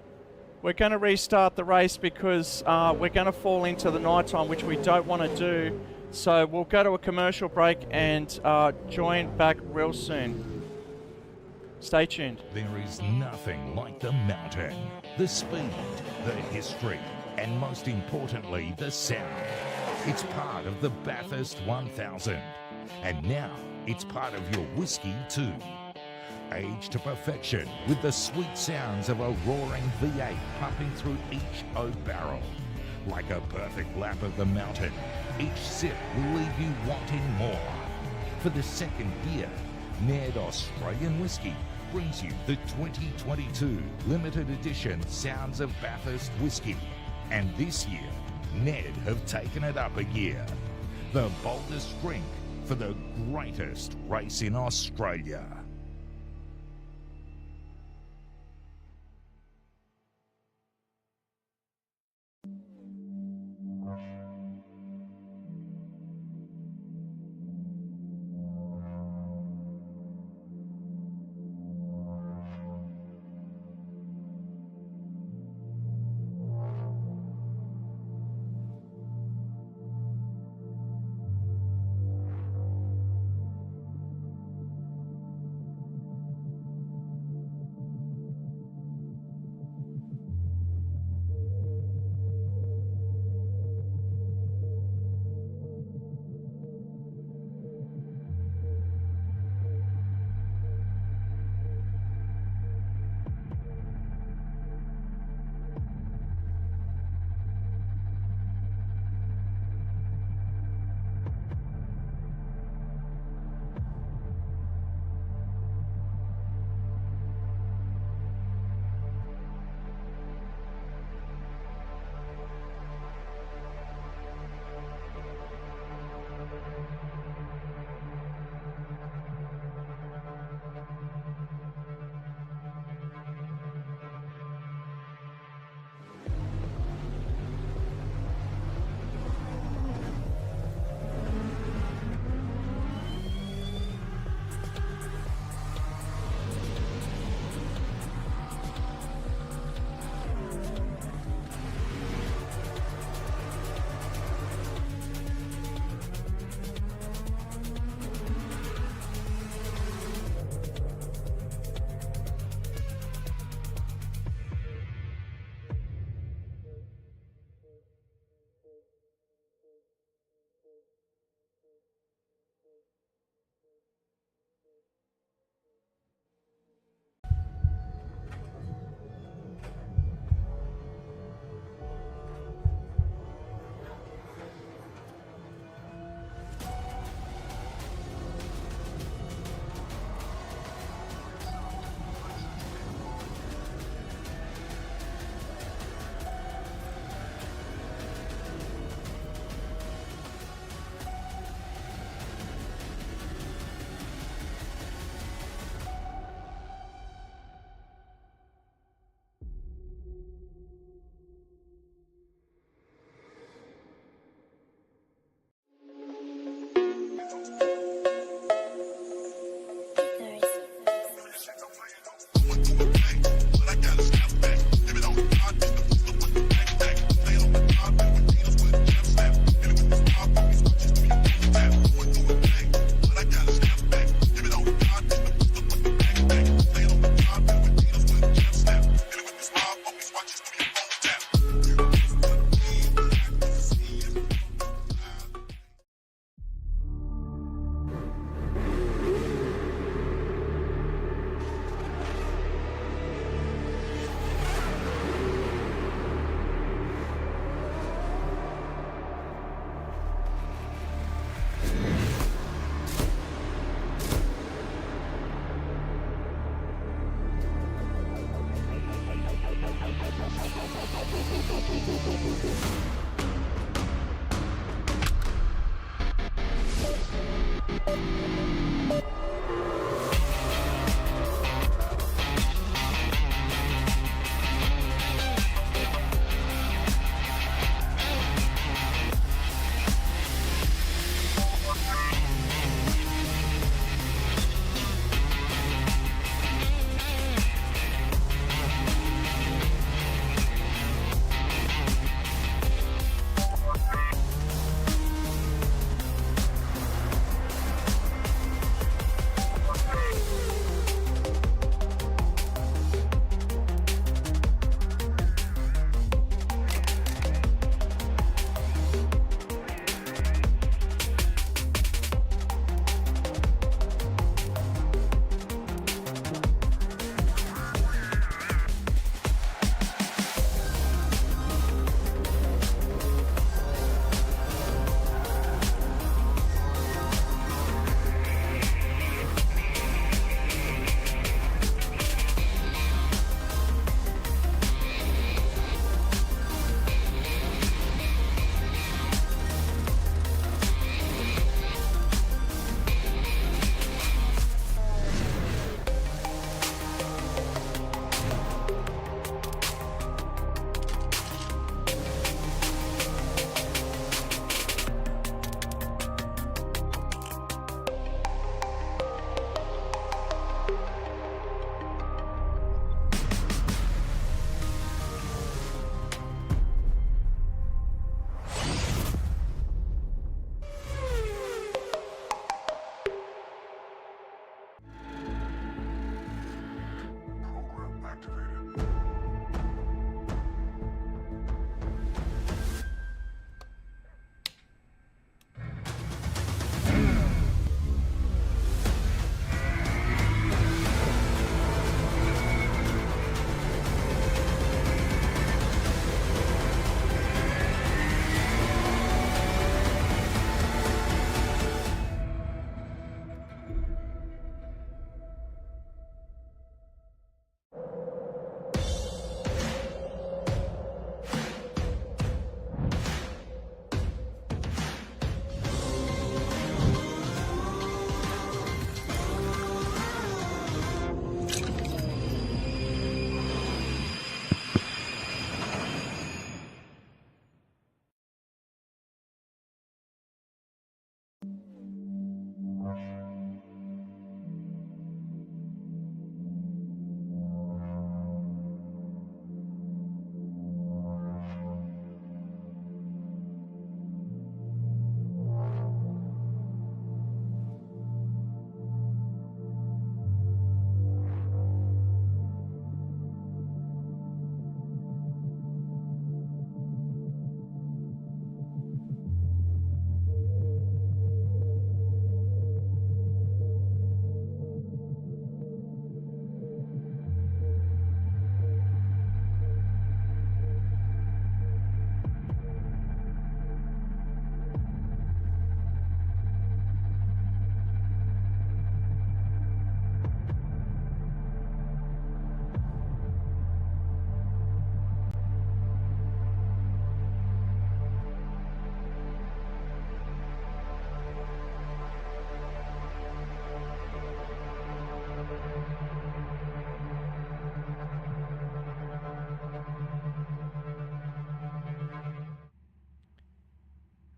S1: we're going to restart the race because we're going to fall into the night time, which we don't want to do. So we'll go to a commercial break and join back real soon. Stay tuned.
S8: There is nothing like the mountain, the speed, the history, and most importantly, the sound. It's part of the Bathurst 1000, and now it's part of your whiskey too. Aged to perfection with the sweet sounds of a roaring V8 pumping through each oak barrel. Like a perfect lap of the mountain, each sip will leave you wanting more. For the second year, Ned Australian Whiskey brings you the 2022 limited edition Sounds of Bathurst Whiskey. And this year, Ned have taken it up a gear. The boldest drink for the greatest race in Australia.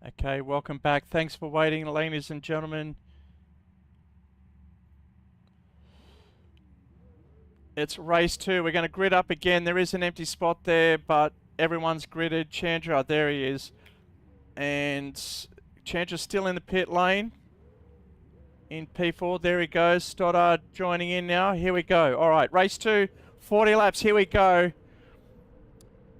S1: Okay, welcome back. Thanks for waiting, ladies and gentlemen. It's race 2. We're going to grid up again. There is an empty spot there, but everyone's gridded. Chandra, there he is. And Chandra's still in the pit lane. In P4, there he goes. Stoddard joining in now. Here we go. All right, race 2, 40 laps. Here we go.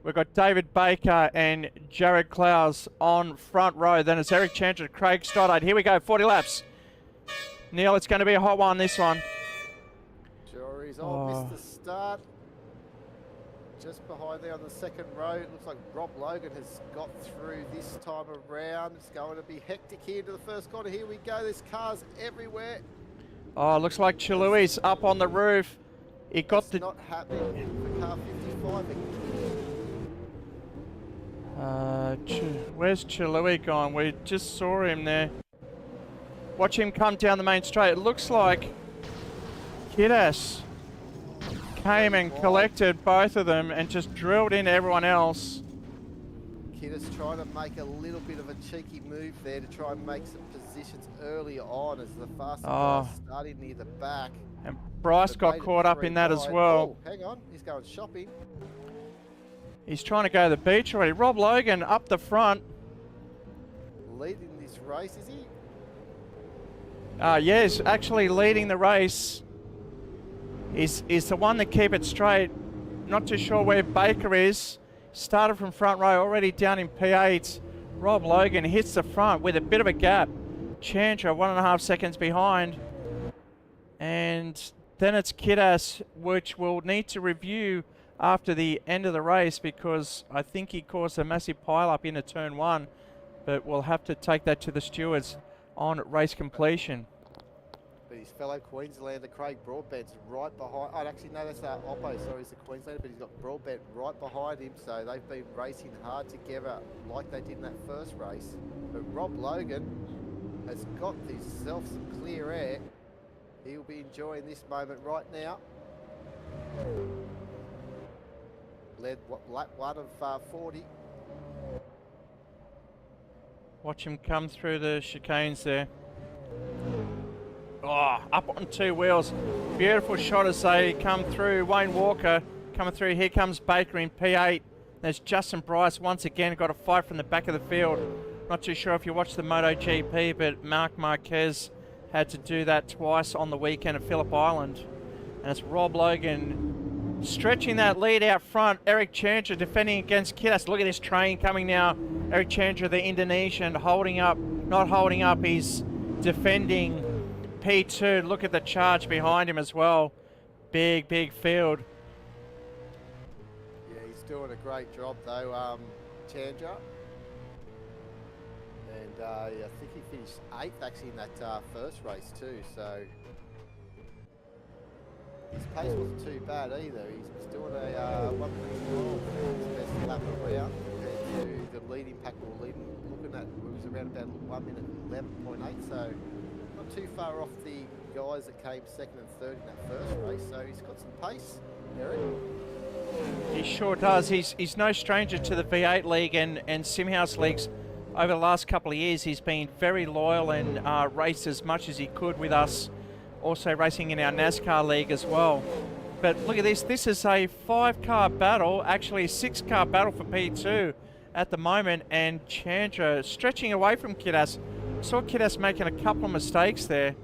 S1: We've got David Baker and Jared Clowes on front row. Then it's Eric Chandra, Craig Stoddard. Here we go, 40 laps. Neil, it's going to be a hot one, this one.
S2: Sure is. Oh, missed the start. Just behind there on the second row. It looks like Rob Logan has got through this time around. It's going to be hectic here into the first corner. Here we go. There's cars everywhere.
S1: Oh, looks like Chilui's up on the roof. He got
S2: It's not happening for car 55 again.
S1: Where's Chilui gone? We just saw him there. Watch him come down the main straight. It looks like Kidas came and collected both of them and just drilled into everyone else.
S2: Kidas trying to make a little bit of a cheeky move there to try and make some positions early on as the faster guys starting near the back.
S1: And Bryce got caught up in that as well.
S2: Oh, hang on, he's going shopping.
S1: He's trying to go to the beach already. Rob Logan up the front.
S2: Leading this race, is he?
S1: Yes, actually leading the race is the one that keep it straight. Not too sure where Baker is. Started from front row, already down in P8. Rob Logan hits the front with a bit of a gap. Chandra 1.5 seconds behind. And then it's Kidas, which we'll need to review after the end of the race because I think he caused a massive pile-up into turn 1. But we'll have to take that to the stewards on race completion.
S2: But his fellow Queenslander, Craig Broadbent's right behind. Oh, actually, no, that's Oppo, sorry, he's the Queenslander, but he's got Broadbent right behind him. So they've been racing hard together like they did in that first race. But Rob Logan has got himself some clear air. He'll be enjoying this moment right now. Led lap 1 of 40.
S1: Watch him come through the chicanes there. Oh, up on 2 wheels. Beautiful shot as they come through. Wayne Walker coming through. Here comes Baker in P8. There's Justin Bryce once again. Got a fight from the back of the field. Not too sure if you watched the MotoGP, but Marc Marquez had to do that twice on the weekend at Phillip Island. And it's Rob Logan stretching that lead out front. Eric Chandra defending against Kidas. Look at this train coming now. Eric Chandra, the Indonesian, holding up, not holding up. He's defending P2. Look at the charge behind him as well. Big, big field.
S2: Yeah, he's doing a great job though, Chandra. And I think he finished 8th actually in that first race too, so his pace wasn't too bad either. He's doing a 1:12, his best lap around compared to the leading pack we were looking at. It was around about 1 minute 11.8, so not too far off the guys that came 2nd and 3rd in that first race. So he's got some pace, Eric.
S1: He sure does. He's no stranger to the V8 League and SimHaus Leagues. Over the last couple of years, he's been very loyal and raced as much as he could with us. Also racing in our NASCAR League as well. But look at this. This is a 5-car battle, actually a 6-car battle for P2 at the moment. And Chandra stretching away from Kidas. Saw Kidas making a couple of mistakes there.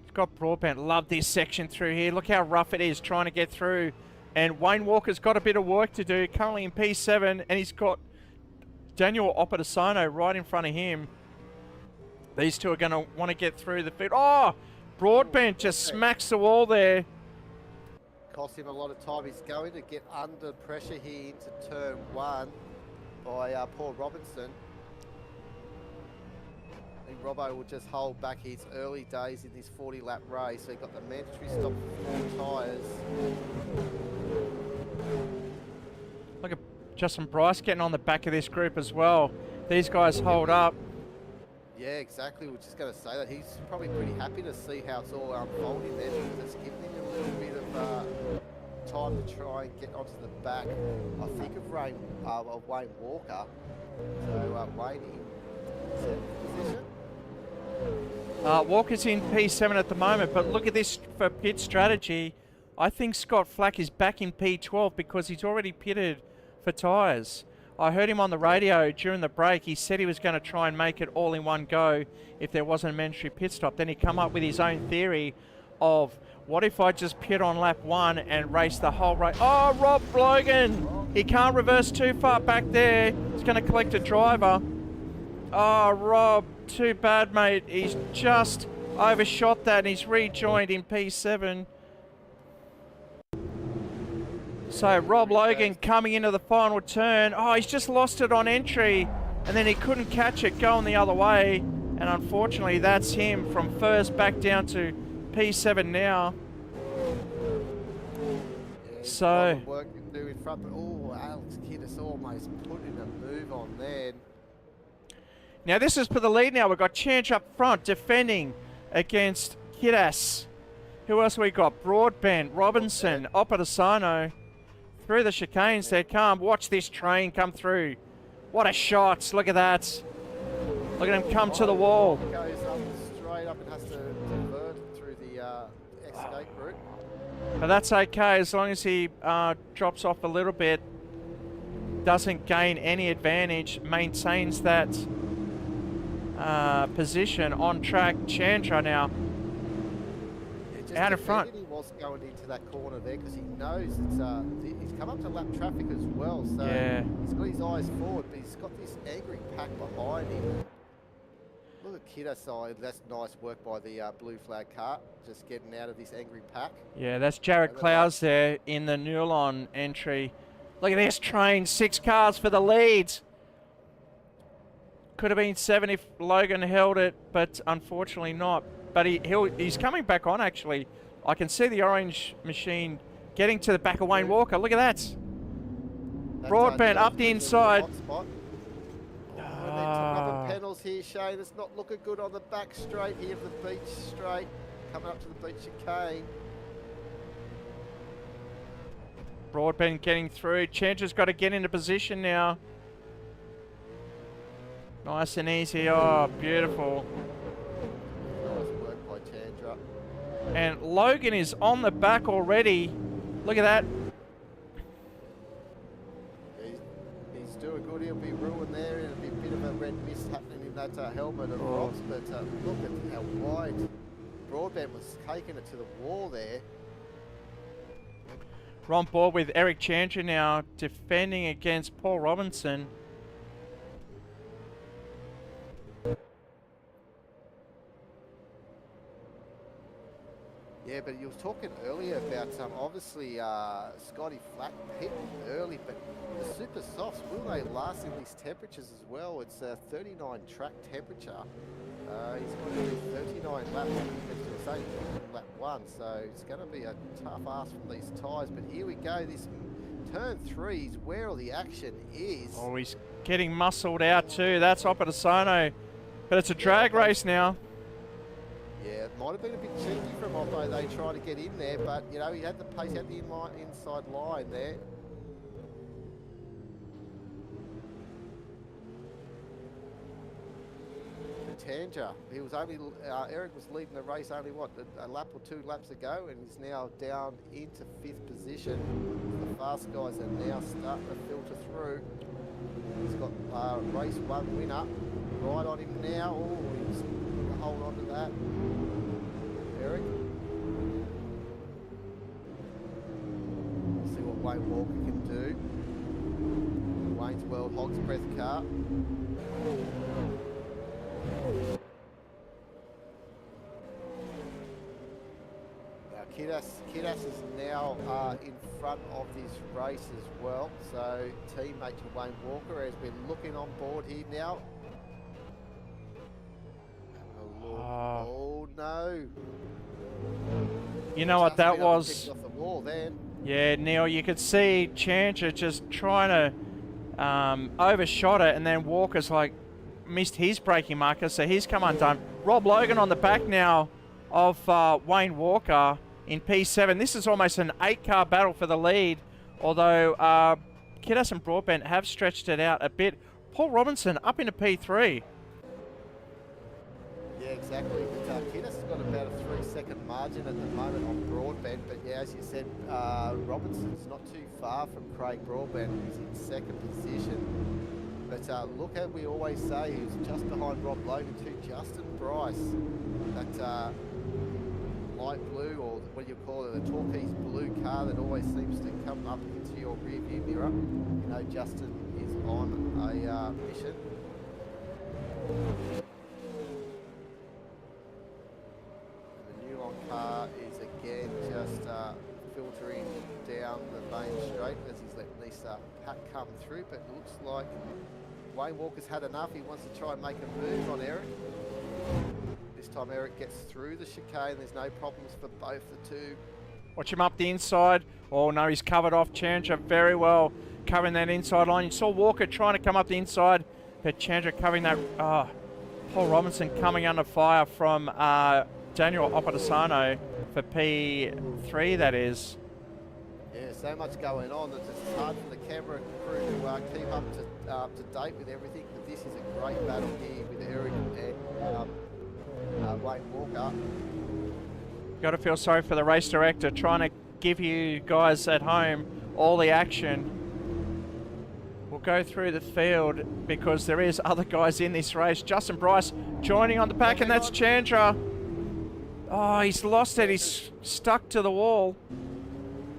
S1: Scott Broadbent, love this section through here. Look how rough it is trying to get through. And Wayne Walker's got a bit of work to do, currently in P7, and he's got Daniel Opedisano right in front of him. These two are going to want to get through the field. Oh, Broadbent just smacks the wall there.
S2: Cost him a lot of time. He's going to get under pressure here into turn 1 by Paul Robinson. I think Robbo will just hold back his early days in this 40-lap race. So he got the mandatory stop for 4 tyres.
S1: Look at Justin Bryce getting on the back of this group as well. These guys hold up.
S2: Yeah, exactly. We're just going to say that he's probably pretty happy to see how it's all unfolding there because it's giving him a little bit of time to try and get onto the back, I think, of Wayne Walker. So Wayne in 7th position.
S1: Walker's in P7 at the moment, but look at this for pit strategy. I think Scott Flack is back in P12 because he's already pitted for tyres. I heard him on the radio during the break. He said he was going to try and make it all in one go if there wasn't a mandatory pit stop. Then he come up with his own theory of, what if I just pit on lap 1 and race the whole race? Oh, Rob Logan! He can't reverse too far back there. He's going to collect a driver. Oh, Rob, too bad, mate. He's just overshot that and he's rejoined in P7. So Rob Logan coming into the final turn. Oh, he's just lost it on entry and then he couldn't catch it going the other way. And unfortunately, that's him from first back down to P7 now.
S2: Yeah,
S1: So
S2: work to do in front, but oh, Alex Kiddis almost put in a move on there.
S1: now this is for the lead now. We've got Change up front defending against Kidas. Who else we got? Broadbent, Robinson, Oppadasano. Through the chicanes they come. Watch this train come through. What a shot. Look at that. Look at him come to the wall.
S2: Goes up straight up and has to divert through the escape route.
S1: But that's okay as long as he drops off a little bit. Doesn't gain any advantage. Maintains that position on track. Chandra now out in front.
S2: He was going into that corner there because he knows it's he's come up to lap traffic as well, so
S1: Yeah.
S2: he's got his eyes forward, but he's got this angry pack behind him. Look at Kidder side. That's nice work by the blue flag car, just getting out of this angry pack.
S1: Yeah, that's Jared Clowes there in the Newlon entry. Look at this train, 6 cars for the lead. Could have been 7 if Logan held it, but unfortunately not. But he's coming back on, actually. I can see the orange machine getting to the back of Wayne Walker. Look at that. Broadbent up the inside.
S2: Oh, rubber panels here, Shane. It's not looking good on the back straight here of the beach straight. Coming up to the beach chicane.
S1: Broadbent getting through. Chandra's got to get into position now. Nice and easy. Oh, beautiful.
S2: Nice work by Chandra.
S1: And Logan is on the back already. Look at that.
S2: He's doing good. He'll be ruined there. It'll be a bit of a red mist happening in that helmet of rocks. But look at how wide Broadbent was taking it to the wall there.
S1: We're on board with Eric Chandra now, defending against Paul Robinson.
S2: Yeah, but you was talking earlier about obviously Scotty Flack pitting early, but the super softs, will they last in these temperatures as well? It's 39 track temperature. He's going to do 39 laps to say lap 1, so it's going to be a tough ask from these tyres. But here we go, this turn 3 is where all the action is.
S1: Oh, he's getting muscled out too. That's Oppadasano. But it's a drag race now.
S2: Yeah, it might have been a bit cheeky from Oppo. They tried to get in there, but you know, he had the pace at the inside line there. Tanja, he was only Eric was leading the race only what a lap or 2 laps ago, and he's now down into 5th position. The fast guys are now starting to filter through. He's got race 1 winner right on him now. Oh, he's going to hold on to that. Eric. See what Wayne Walker can do. Wayne's World Hogs Breath car. Now Kidas is now in front of this race as well. So teammate to Wayne Walker has been looking on board here now. Oh no.
S1: You know what that was?
S2: Off the wall then.
S1: Yeah, Neil, you could see Chandra just trying to overshot it, and then Walker's like missed his braking marker, so he's come undone. Rob Logan on the back now of Wayne Walker in P7. This is almost an 8-car battle for the lead, although Kidas and Broadbent have stretched it out a bit. Paul Robinson up into P3.
S2: Yeah, exactly. But Kidis has got about a 3-second margin at the moment on Broadbent. But yeah, as you said, Robinson's not too far from Craig Broadbent, who's in second position. But look, as we always say, he's just behind Rob Logan to Justin Bryce. That light blue, or what do you call it, a turquoise blue car that always seems to come up into your rear view mirror. You know, Justin is on a mission. Car is again just filtering down the main straight as he's letting this pack come through, but it looks like Wayne Walker's had enough. He wants to try and make a move on Eric. This time Eric gets through the chicane. There's no problems for both the two.
S1: Watch him up the inside. Oh no, he's covered off Chandra very well, covering that inside line. You saw Walker trying to come up the inside, but Chandra covering that. Paul Robinson coming under fire from Daniel Oppadasano for P3, that is.
S2: Yeah, so much going on that it's hard for the camera crew to keep up to date with everything. But this is a great battle here with Eric and Wayne Walker.
S1: Got to feel sorry for the race director, trying to give you guys at home all the action. We'll go through the field because there is other guys in this race. Justin Bryce joining on the back, and that's Chandra. Oh, he's lost it. He's stuck to the wall.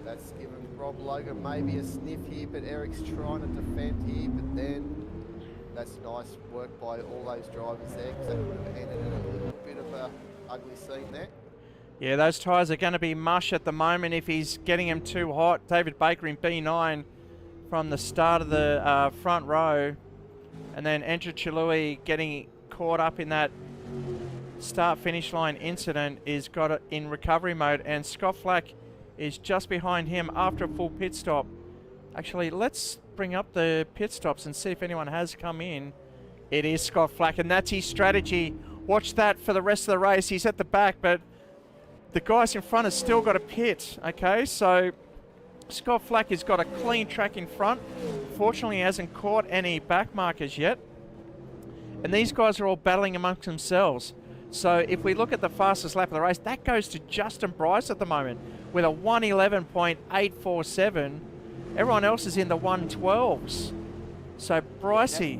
S2: That's given Rob Logan maybe a sniff here, but Eric's trying to defend here, but then that's nice work by all those drivers there, because that would have ended in a little bit of a ugly scene there.
S1: Yeah, those tyres are going to be mush at the moment if he's getting them too hot. David Baker in B9 from the start of the front row, and then Andrew Chilui getting caught up in that start-finish line incident is got it in recovery mode, and Scott Flack is just behind him after a full pit stop. Actually, let's bring up the pit stops and see if anyone has come in. It is Scott Flack, and that's his strategy. Watch that for the rest of the race. He's at the back, but the guys in front have still got a pit. Okay, so Scott Flack has got a clean track in front. Fortunately, he hasn't caught any back markers yet. And these guys are all battling amongst themselves. So if we look at the fastest lap of the race, that goes to Justin Bryce at the moment with a 1:11.847. Everyone else is in the 1:12s. So Brycey.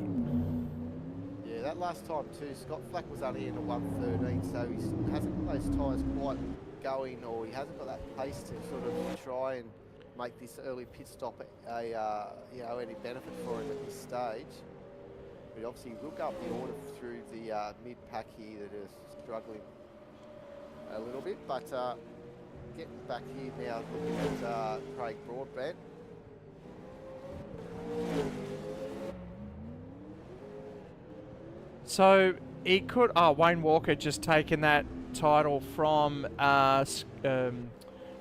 S2: Yeah, that last time too, Scott Flack was only in the 1:13, so he hasn't got those tyres quite going, or he hasn't got that pace to sort of try and make this early pit stop any benefit for him at this stage. But obviously we'll go up the order through the mid-pack here that is struggling a little bit. But getting back here now, looking at Craig Broadbent.
S1: So he could, Wayne Walker just taken that title from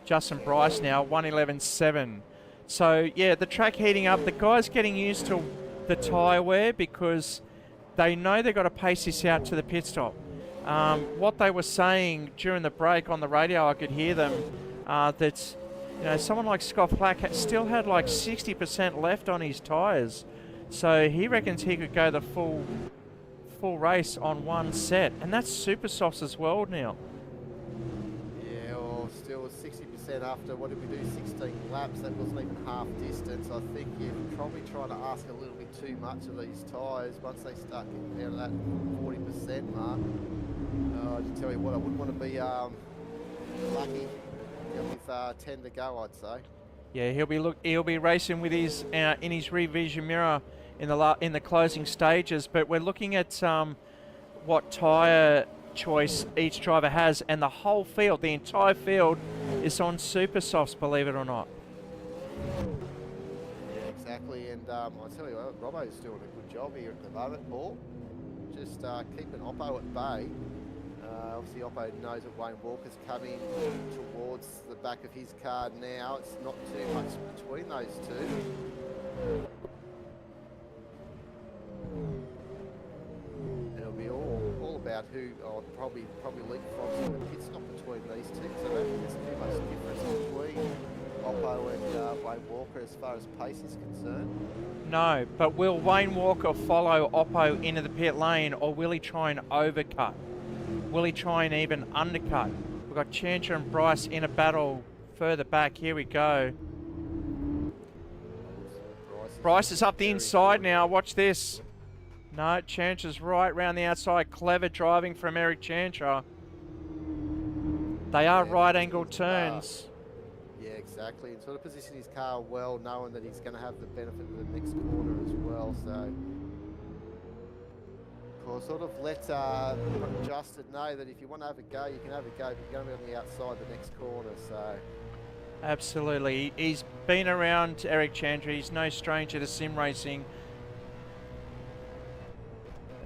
S1: Justin Bryce now, 1:11.7. So yeah, the track heating up, the guys getting used to the tyre wear because they know they've got to pace this out to the pit stop. What they were saying during the break on the radio, I could hear them, that someone like Scott Flack still had like 60% left on his tyres. So he reckons he could go the full race on one set, and that's super softs as well, Neil.
S2: Yeah, or still 60% after, what did we do, 16 laps? That wasn't even half distance. I think you're probably trying to ask a little bit too much of these tyres once they start getting down to that 40% mark. I just tell you what, I wouldn't want to be lucky with 10 to go, I'd say.
S1: Yeah, he'll be racing with his in his rear vision mirror in the closing stages, but we're looking at what tyre choice each driver has, and the whole field, the entire field, is on super softs, believe it or not.
S2: Yeah, exactly, and I'll tell you what, Robbo's doing a good job here at the moment, Paul. Just keeping Oppo at bay. Obviously Oppo knows that Wayne Walker's coming towards the back of his car now. It's not too much between those two. It'll be all about who probably leapfrogs in the pit stop between these two, so I don't think there's too much difference between Oppo and Wayne Walker as far as pace is concerned.
S1: No, but will Wayne Walker follow Oppo into the pit lane, or will he try and overcut? Will he try and even undercut? We've got Chancher and Bryce in a battle further back. Here we go. Bryce is up the inside now. Watch this. No, Chancher's right round the outside. Clever driving from Eric Chancher. They are right-angled turns.
S2: Yeah, exactly. And sort of position his car well, knowing that he's going to have the benefit of the next corner as well. So, we'll sort of let Justin know that if you want to have a go, you can have a go, but you're going to be on the outside the next corner. So,
S1: absolutely. He's been around Eric Chandra. He's no stranger to sim racing.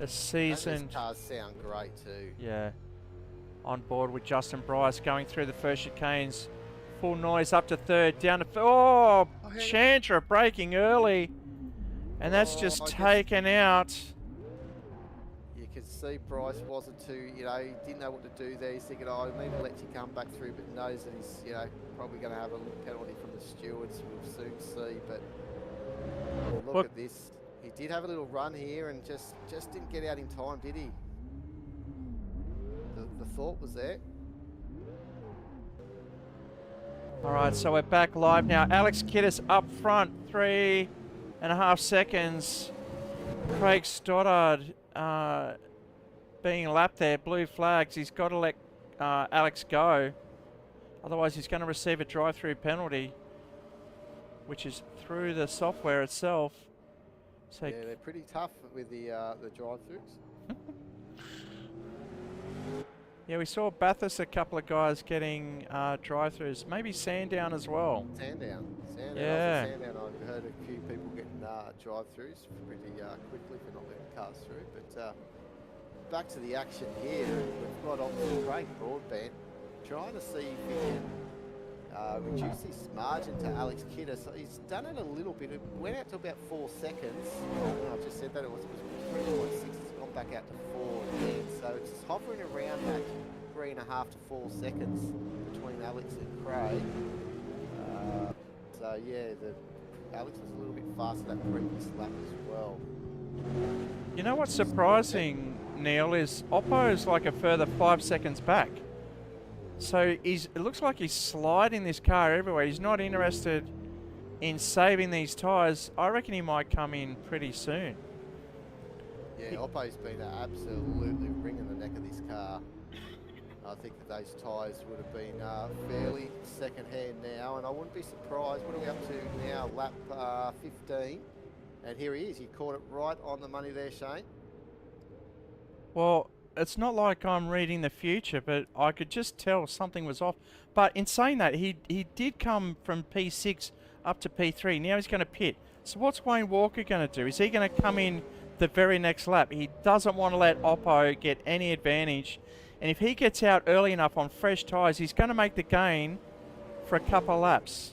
S1: A seasoned.
S2: These cars sound great too.
S1: Yeah. On board with Justin Bryce going through the first chicanes. Full noise up to third. Down to... Oh! Chandra braking early. And that's just taken out.
S2: You can see Bryce wasn't too, you know, he didn't know what to do there. He's thinking, oh, I need to let you come back through, but knows that he's, you know, probably going to have a little penalty from the stewards. We'll soon see, but look at this. He did have a little run here and just didn't get out in time, did he? The thought was there.
S1: All right, so we're back live now. Alex Kiddis up front, 3.5 seconds. Craig Stoddard being lapped there, blue flags. He's got to let Alex go. Otherwise, he's going to receive a drive-through penalty, which is through the software itself. So
S2: yeah, they're pretty tough with the drive-throughs.
S1: Yeah, we saw Bathurst, a couple of guys getting drive-throughs. Maybe Sandown as well.
S2: Sandown.
S1: Yeah.
S2: Sandown, I've heard a few people getting drive-throughs pretty quickly for not letting cars through. But back to the action here. We've got opposite Craig Broadbent trying to see if he can reduce his margin to Alex Kidder. So he's done it a little bit. It went out to about 4 seconds. I just said that it was 3.6. It's gone back out to 4 again. So it's hovering around that 3.5 to 4 seconds between Alex and Craig. So yeah, Alex was a little bit faster that previous lap as well.
S1: You know what's surprising, Neil, is Oppo's like a further 5 seconds back. So it looks like he's sliding this car everywhere. He's not interested in saving these tyres. I reckon he might come in pretty soon.
S2: Yeah, Oppo's been absolutely wringing the neck of this car. I think that those tyres would have been fairly second-hand now, and I wouldn't be surprised. What are we up to now? Lap 15. And here he is. He caught it right on the money there, Shane.
S1: Well, it's not like I'm reading the future, but I could just tell something was off. But in saying that, he did come from P6 up to P3. Now he's going to pit. So what's Wayne Walker going to do? Is he going to come in the very next lap? He doesn't want to let Oppo get any advantage. And if he gets out early enough on fresh tyres, he's going to make the gain for a couple of laps.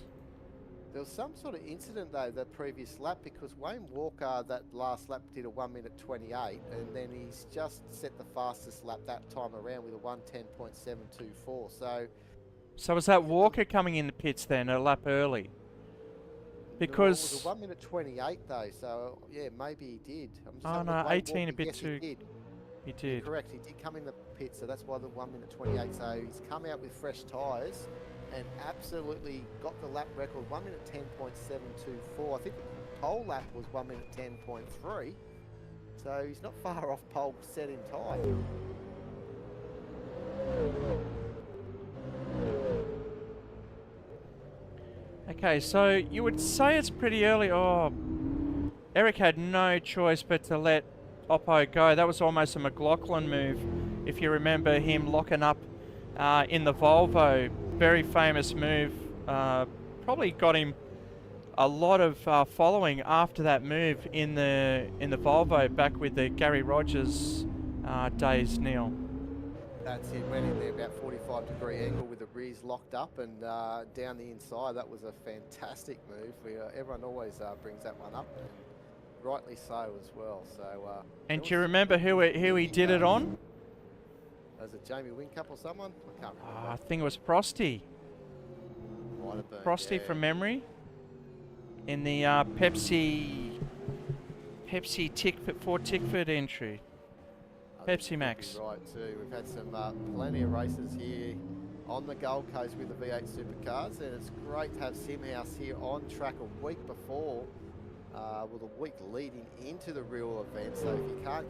S2: There was some sort of incident, though, that previous lap, because Wayne Walker, that last lap, did a 1:28, and then he's just set the fastest lap that time around with a 1:10.724. So
S1: was that Walker coming in the pits then, a lap early? Because...
S2: No, it was a 1:28, though, so, yeah, maybe he did.
S1: Oh, no, 18 a bit too... He did.
S2: You're correct, he did come in the pit, so that's why the 1:28. So he's come out with fresh tyres and absolutely got the lap record, 1:10.724. I think the pole lap was 1:10.3. So he's not far off pole setting time.
S1: Okay, so you would say it's pretty early. Oh, Eric had no choice but to let Oppo go. That was almost a McLaughlin move, if you remember him locking up in the Volvo. Very famous move. Probably got him a lot of following after that move in the Volvo back with the Gary Rogers days, Neil.
S2: That's it. Went in there about 45-degree angle with the rears locked up and down the inside. That was a fantastic move. Everyone always brings that one up. Rightly so as well. So.
S1: And do you remember who he did it on?
S2: Was it Jamie Whincup or someone? I can't remember.
S1: I think it was Prosty.
S2: Might have been,
S1: Frosty
S2: yeah.
S1: from memory. In the Pepsi Ford Tickford entry.
S2: I think
S1: Pepsi
S2: you could
S1: Max.
S2: be right too. We've had some plenty of races here on the Gold Coast with the V8 Supercars, and it's great to have SimHaus here on track a week before, well, the week leading into the real event. So if you're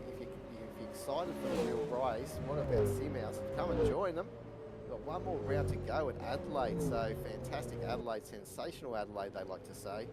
S2: excited for the real race, what about SimHaus? Come and join them. We've got one more round to go at Adelaide, so fantastic Adelaide, sensational Adelaide, they like to say.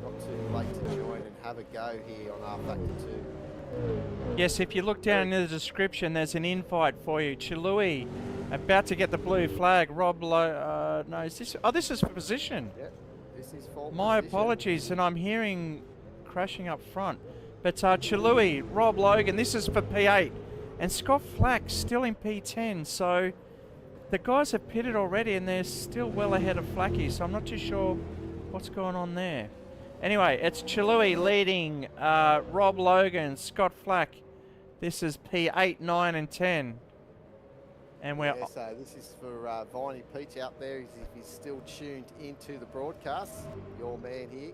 S2: Not too late to join and have a go here on R Factor 2.
S1: Yes, if you look down in the description, there's an invite for you. Chilui, about to get the blue flag. Rob no, is this? Oh, this is for position.
S2: Yep, this is for
S1: My
S2: position.
S1: apologies, and I'm hearing crashing up front. But Chilui, Rob Logan, this is for P8. And Scott Flack still in P10, so the guys have pitted already and they're still well ahead of Flacky, so I'm not too sure what's going on there. Anyway, it's Chilui leading Rob Logan, Scott Flack. This is P8, 9 and 10. And we're...
S2: Yeah, so this is for Viney Peach out there, if he's still tuned into the broadcast. Your man here,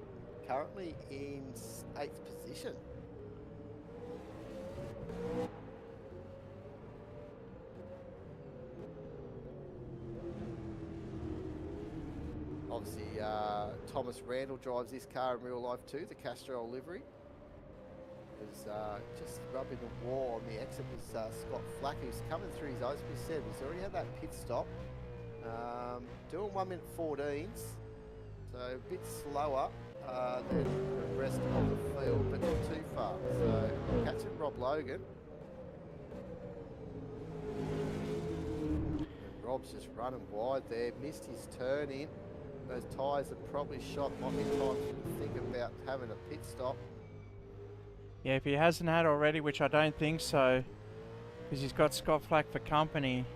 S2: currently in 8th position. Obviously, Thomas Randall drives this car in real life too, the Castrol livery. Was just rubbing the wall on the exit was Scott Flack, who's coming through his eyes. We said he's already had that pit stop, doing 1 minute 14s, so a bit slower than the rest of the field, but not too far. So catching Rob Logan. And Rob's just running wide there, missed his turn in. Those tyres are probably shot. Might be time to think about having a pit stop.
S1: Yeah, if he hasn't had already, which I don't think so, because he's got Scott Flack for company,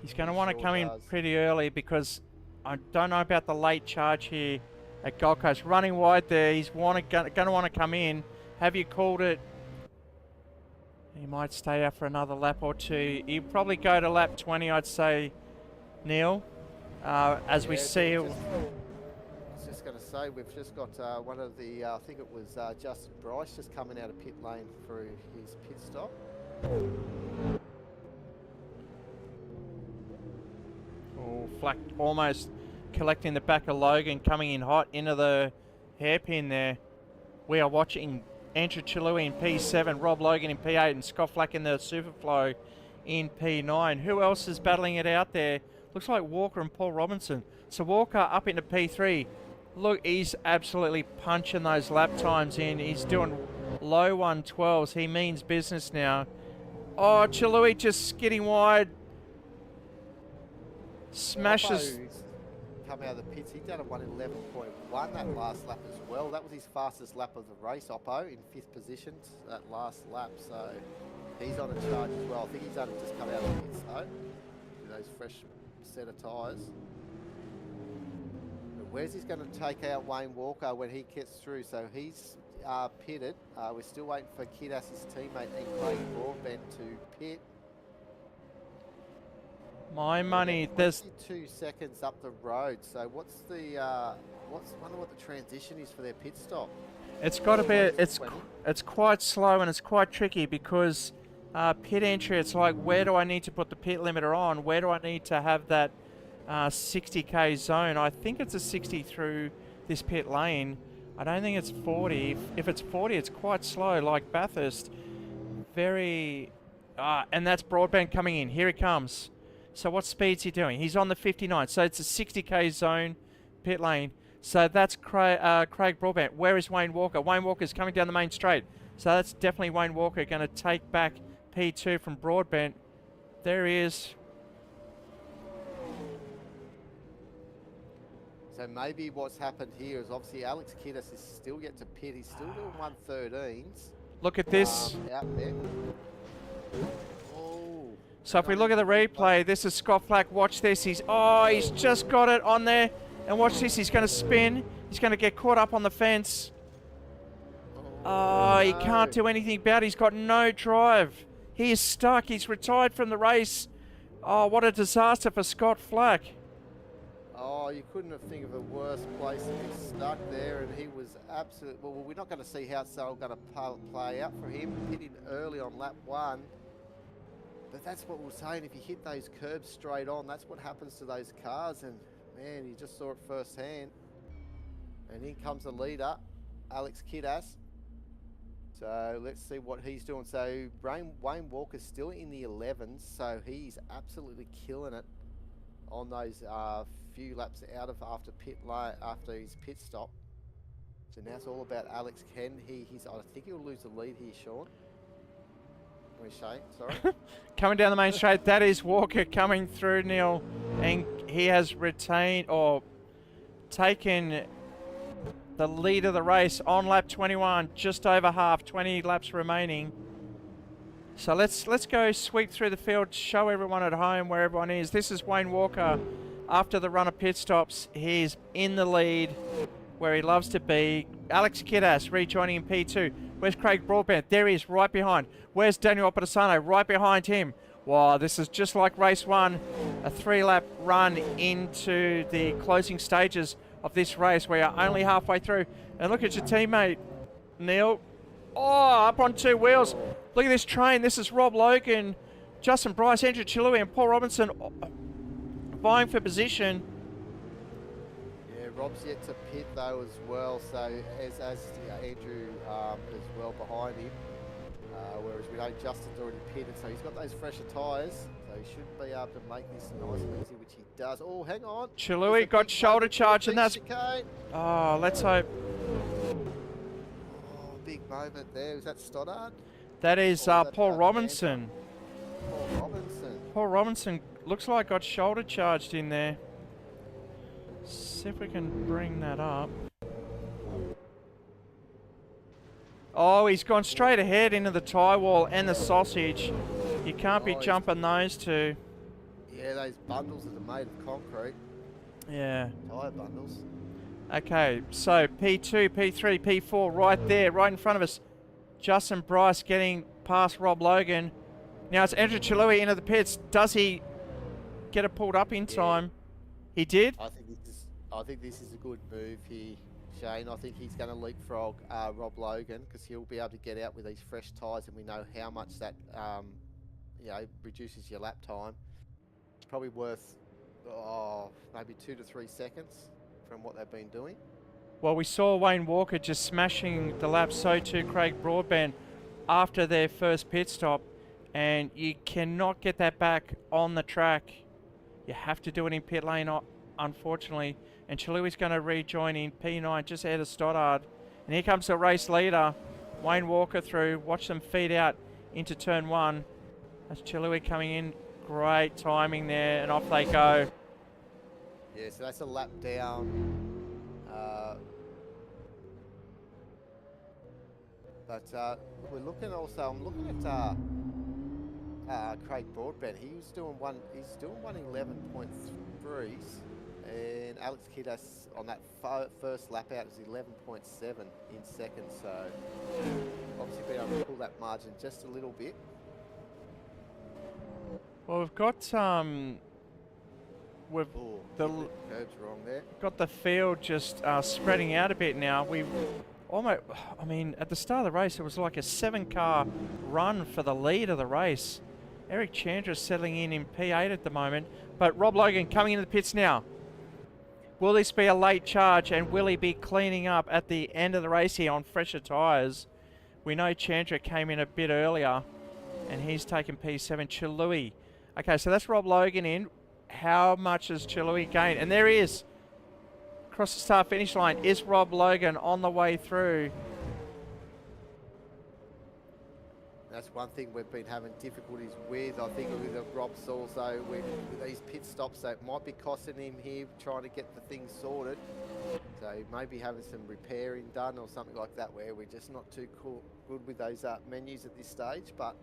S1: he's going to want to come in pretty early, because I don't know about the late charge here at Gold Coast. Running wide there, he's going to want to come in. Have you called it? He might stay out for another lap or two. He'll probably go to lap 20, I'd say, Neil, as we see.
S2: I was just going to say, we've just got one of the, I think it was Justin Bryce just coming out of pit lane for his pit stop.
S1: Oh, Flack almost collecting the back of Logan, coming in hot into the hairpin there. We are watching Andrew Chilui in P7, Rob Logan in P8, and Scott Flack in the Superflow in P9. Who else is battling it out there? Looks like Walker and Paul Robinson. So Walker up into P3. Look, he's absolutely punching those lap times in. He's doing low 112s. He means business now. Oh, Chilui just skidding wide. Smashes.
S2: Come out of the pits. He done a 1:11.1 that last lap as well. That was his fastest lap of the race, Oppo, in 5th position that last lap. So he's on a charge as well. I think he's only just come out of the pits though, with those fresh set of tyres. Where's he's going to take out Wayne Walker when he gets through? So he's pitted. We're still waiting for Kidas, his teammate, and Craig Broadbent to pit.
S1: My money, there's
S2: 2 seconds up the road. So what's the wonder what the transition is for their pit stop?
S1: It's got to be. It's quite slow and it's quite tricky, because pit entry. It's like, where do I need to put the pit limiter on? Where do I need to have that 60k zone? I think it's a 60 through this pit lane. I don't think it's 40. If it's 40, it's quite slow, like Bathurst. Very, and that's Broadbent coming in. Here he comes. So what speed's he doing? He's on the 59. So it's a 60k zone pit lane. So that's Craig Broadbent. Where is Wayne Walker? Wayne Walker's coming down the main straight. So that's definitely Wayne Walker going to take back P2 from Broadbent. There he is.
S2: So maybe what's happened here is obviously Alex Kiddis is still yet to pit. He's still doing 1:13s.
S1: Look at this.
S2: Out there.
S1: So if we look at the replay, this is Scott Flack. Watch this. He's just got it on there. And watch this. He's going to spin. He's going to get caught up on the fence. Oh, he can't do anything about it. He's got no drive. He is stuck. He's retired from the race. Oh, what a disaster for Scott Flack.
S2: Oh, you couldn't have think of a worse place to be stuck there, and he was absolutely... Well, we're not going to see how it's all going to play out for him. Hitting early on lap 1. But that's what we're saying. If you hit those curbs straight on, that's what happens to those cars. And, man, you just saw it firsthand. And in comes the leader, Alex Kiddas. So let's see what he's doing. So Wayne Walker's still in the 11s, so he's absolutely killing it on those few laps out of after his pit stop. So now it's all about Alex Ken. I think he'll lose the lead here, Sean. Shane, sorry.
S1: Coming down the main straight, that is Walker coming through, Neil, and he has retained or taken the lead of the race on lap 21, just over half, 20 laps remaining. So let's go sweep through the field, show everyone at home where everyone is. This is Wayne Walker after the run of pit stops. He's in the lead where he loves to be. Alex Kiddas rejoining in P2. Where's Craig Broadbent? There he is, right behind. Where's Daniel Opedasano? Right behind him. Wow, this is just like race 1, a 3-lap run into the closing stages of this race. We are only halfway through. And look at your teammate, Neil. Oh, up on 2 wheels. Look at this train. This is Rob Logan, Justin Bryce, Andrew Chilui, and Paul Robinson vying for position.
S2: Yeah, Rob's yet to pit though as well, so as Andrew is well behind him. Whereas we know Justin's already pitted, so he's got those fresher tyres, so he should be able to make this nice and easy, which he does. Oh, hang on.
S1: Chilui got shoulder charge, and that's...
S2: Chicane.
S1: Oh, let's hope.
S2: Oh, big moment there. Was that Stoddard?
S1: That is Paul Robinson.
S2: Paul Robinson.
S1: Paul Robinson looks like got shoulder charged in there. See if we can bring that up. Oh, he's gone straight ahead into the tie wall and the sausage. You can't be jumping those two.
S2: Yeah, those bundles that are made of concrete.
S1: Yeah.
S2: Tyre bundles.
S1: Okay, so P2, P3, P4 right there, right in front of us. Justin Bryce getting past Rob Logan. Now it's Andrew Chilui into the pits. Does he get it pulled up in time? He did?
S2: I think this is a good move here, Shane. I think he's going to leapfrog Rob Logan because he'll be able to get out with these fresh tyres, and we know how much that reduces your lap time. It's probably worth maybe 2 to 3 seconds from what they've been doing.
S1: Well, we saw Wayne Walker just smashing the lap, so too Craig Broadbent after their first pit stop, and you cannot get that back on the track. You have to do it in pit lane, unfortunately. And Chilui's going to rejoin in P9 just ahead of Stoddard. And here comes the race leader, Wayne Walker through. Watch them feed out into turn 1. That's Chilui coming in. Great timing there, and off they go.
S2: Yeah, so that's a lap down. But we're looking also. I'm looking at Craig Broadbent. He's doing 1:11.3s, and Alex Kiddas on that first lap out is 11.7 in seconds. So obviously been able to pull that margin just a little bit.
S1: Well, we've got
S2: curbs wrong there.
S1: Got the field just spreading out a bit now. At the start of the race, it was like a 7-car run for the lead of the race. Eric Chandra settling in P8 at the moment, but Rob Logan coming into the pits now. Will this be a late charge, and will he be cleaning up at the end of the race here on fresher tyres? We know Chandra came in a bit earlier, and he's taken P7. Chilui. Okay, so that's Rob Logan in. How much has Chilui gained? And there he is. Across the start finish line is Rob Logan on the way through.
S2: That's one thing we've been having difficulties with. I think with Rob's also with these pit stops, that might be costing him here trying to get the things sorted. So he may be having some repairing done or something like that, where we're just not too good with those menus at this stage. But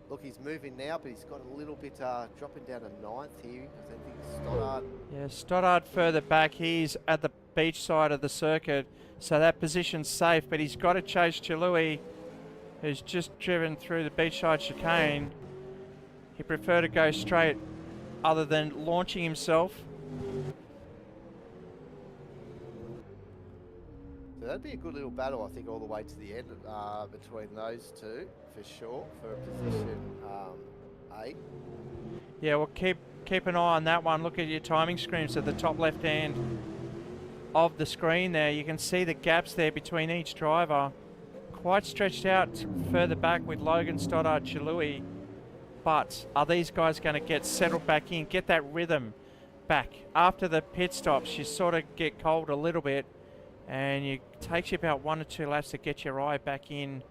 S2: look, he's moving now, but he's got a little bit dropping down to 9th here. I think Stoddard. Yeah,
S1: Stoddard further back. He's at the beach side of the circuit, so that position's safe, but he's got to chase Chilui, who's just driven through the beachside chicane. He preferred to go straight other than launching himself.
S2: that'd be a good little battle, I think, all the way to the end between those two, for sure, for position 8.
S1: Yeah, well, keep an eye on that one. Look at your timing screens at the top left hand of the screen there. You can see the gaps there between each driver. Quite stretched out further back with Logan, Stoddart, Chalui. But are these guys going to get settled back in, get that rhythm back? After the pit stops, you sort of get cold a little bit, and it takes you about 1 or 2 laps to get your eye back in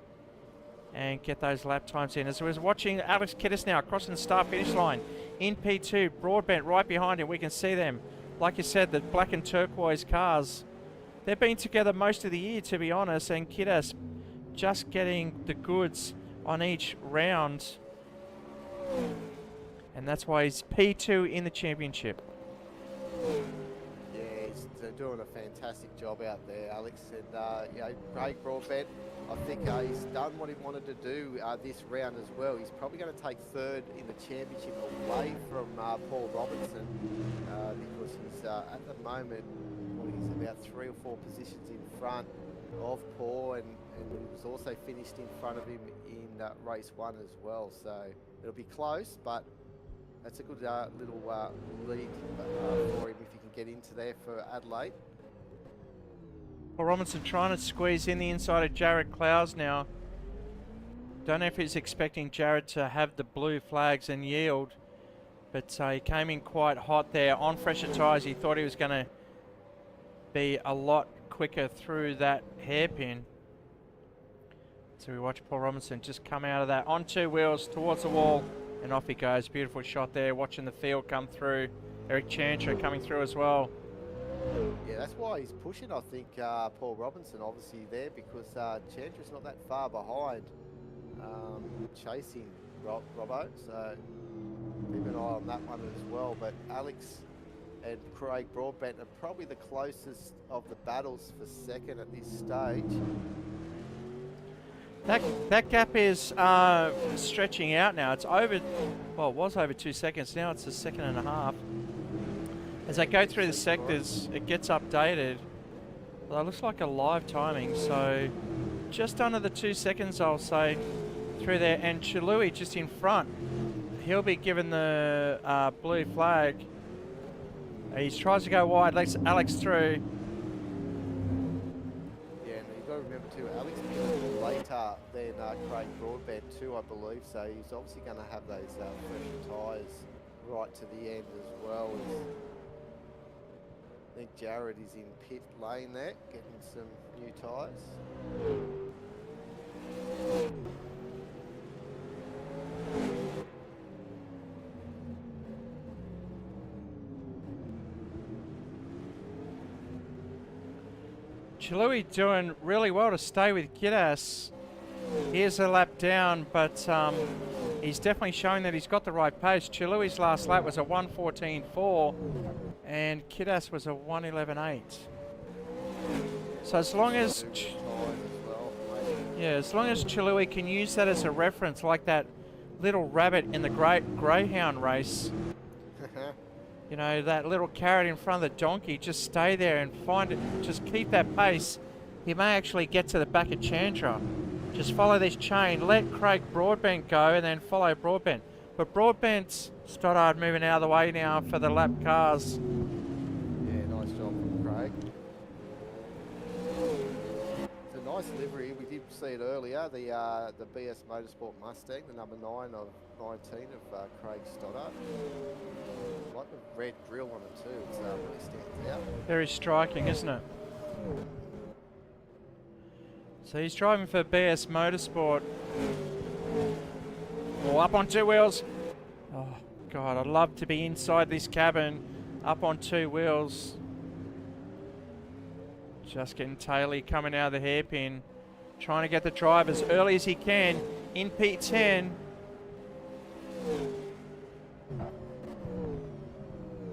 S1: and get those lap times in. As we was watching Alex Kittis now crossing the start finish line in P2, Broadbent right behind him. We can see them. Like you said, the black and turquoise cars. They've been together most of the year, to be honest, and Kittis just getting the goods on each round. And that's why he's P2 in the championship.
S2: Yeah, he's doing a fantastic job out there, Alex. And, you know, Craig Broadbent, I think he's done what he wanted to do this round as well. He's probably going to take 3rd in the championship away from Paul Robinson because he's at the moment, well, he's about 3 or 4 positions in front of Paul, and he was also finished in front of him in race 1 as well. So it'll be close, but that's a good little lead for him if he can get into there for Adelaide.
S1: Well, Robinson trying to squeeze in the inside of Jared Clowes now. Don't know if he's expecting Jared to have the blue flags and yield, but he came in quite hot there on fresher tyres. He thought he was going to be a lot quicker through that hairpin. So we watch Paul Robinson just come out of that on 2 wheels towards the wall, and off he goes. Beautiful shot there, watching the field come through. Eric Chantra coming through as well.
S2: Yeah, that's why he's pushing, I think, Paul Robinson obviously there, because Chandra's not that far behind chasing Robbo, so keep an eye on that one as well. But Alex and Craig Broadbent are probably the closest of the battles for 2nd at this stage.
S1: That gap is stretching out now. It's over, well, it was over 2 seconds. Now it's a 1.5 seconds. As they go through the sectors, it gets updated. Well, it looks like a live timing, so just under the 2 seconds, I'll say, through there. And Chalui just in front. He'll be given the blue flag. He tries to go wide, lets Alex through.
S2: Yeah, and you've got to remember too, Alex is later than Craig Broadbent too, I believe, so he's obviously going to have those fresh tyres right to the end as well. I think Jared is in pit lane there, getting some new tyres.
S1: Chalui doing really well to stay with Kittas. Here's a lap down, but he's definitely showing that he's got the right pace. Chalui's last lap was a 1:14.4, and Kittas was a 1:11.8. So as long as as long as Chalui can use that as a reference, like that little rabbit in the greyhound race, you know, that little carrot in front of the donkey, just stay there and find it, just keep that pace. He may actually get to the back of Chantra. Just follow this chain, let Craig Broadbent go, and then follow Broadbent. But Broadbent's Stoddard moving out of the way now for the lap cars.
S2: Yeah, nice job from Craig. It's a nice livery. We did see it earlier, the BS Motorsport Mustang, the number 9 of 19 of Craig Stoddard. I like the red grill on it too, it really stands out.
S1: Very striking, isn't it? So he's driving for BS Motorsport. Oh, up on 2 wheels. Oh, God, I'd love to be inside this cabin, up on 2 wheels. Just getting Taylor coming out of the hairpin, trying to get the drive as early as he can in P10.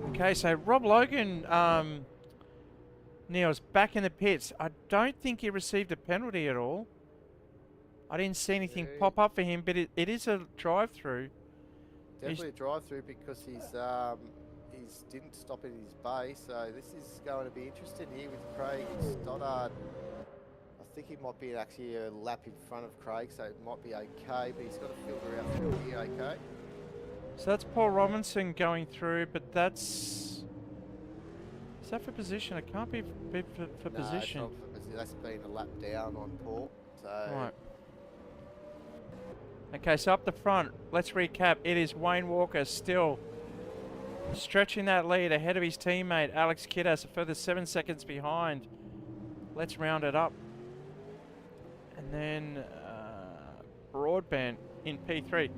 S1: Okay, so Rob Logan, Neil's back in the pits. I don't think he received a penalty at all. I didn't see anything pop up for him, but it is a drive-through.
S2: Definitely a drive-through because he's didn't stop at his base, so this is going to be interesting here with Craig Stoddard think he might be actually a lap in front of Craig, so it might be okay, but he's got to filter out through here, okay?
S1: So that's Paul Robinson going through, but that's... Is that for position? It can't be for
S2: No,
S1: position.
S2: it's not for position. That's been a lap down on Paul, so...
S1: Right. Okay, so up the front, let's recap. It is Wayne Walker still stretching that lead ahead of his teammate, Alex Kiddas, a further 7 seconds behind. Let's round it up. And then Broadbent in P3.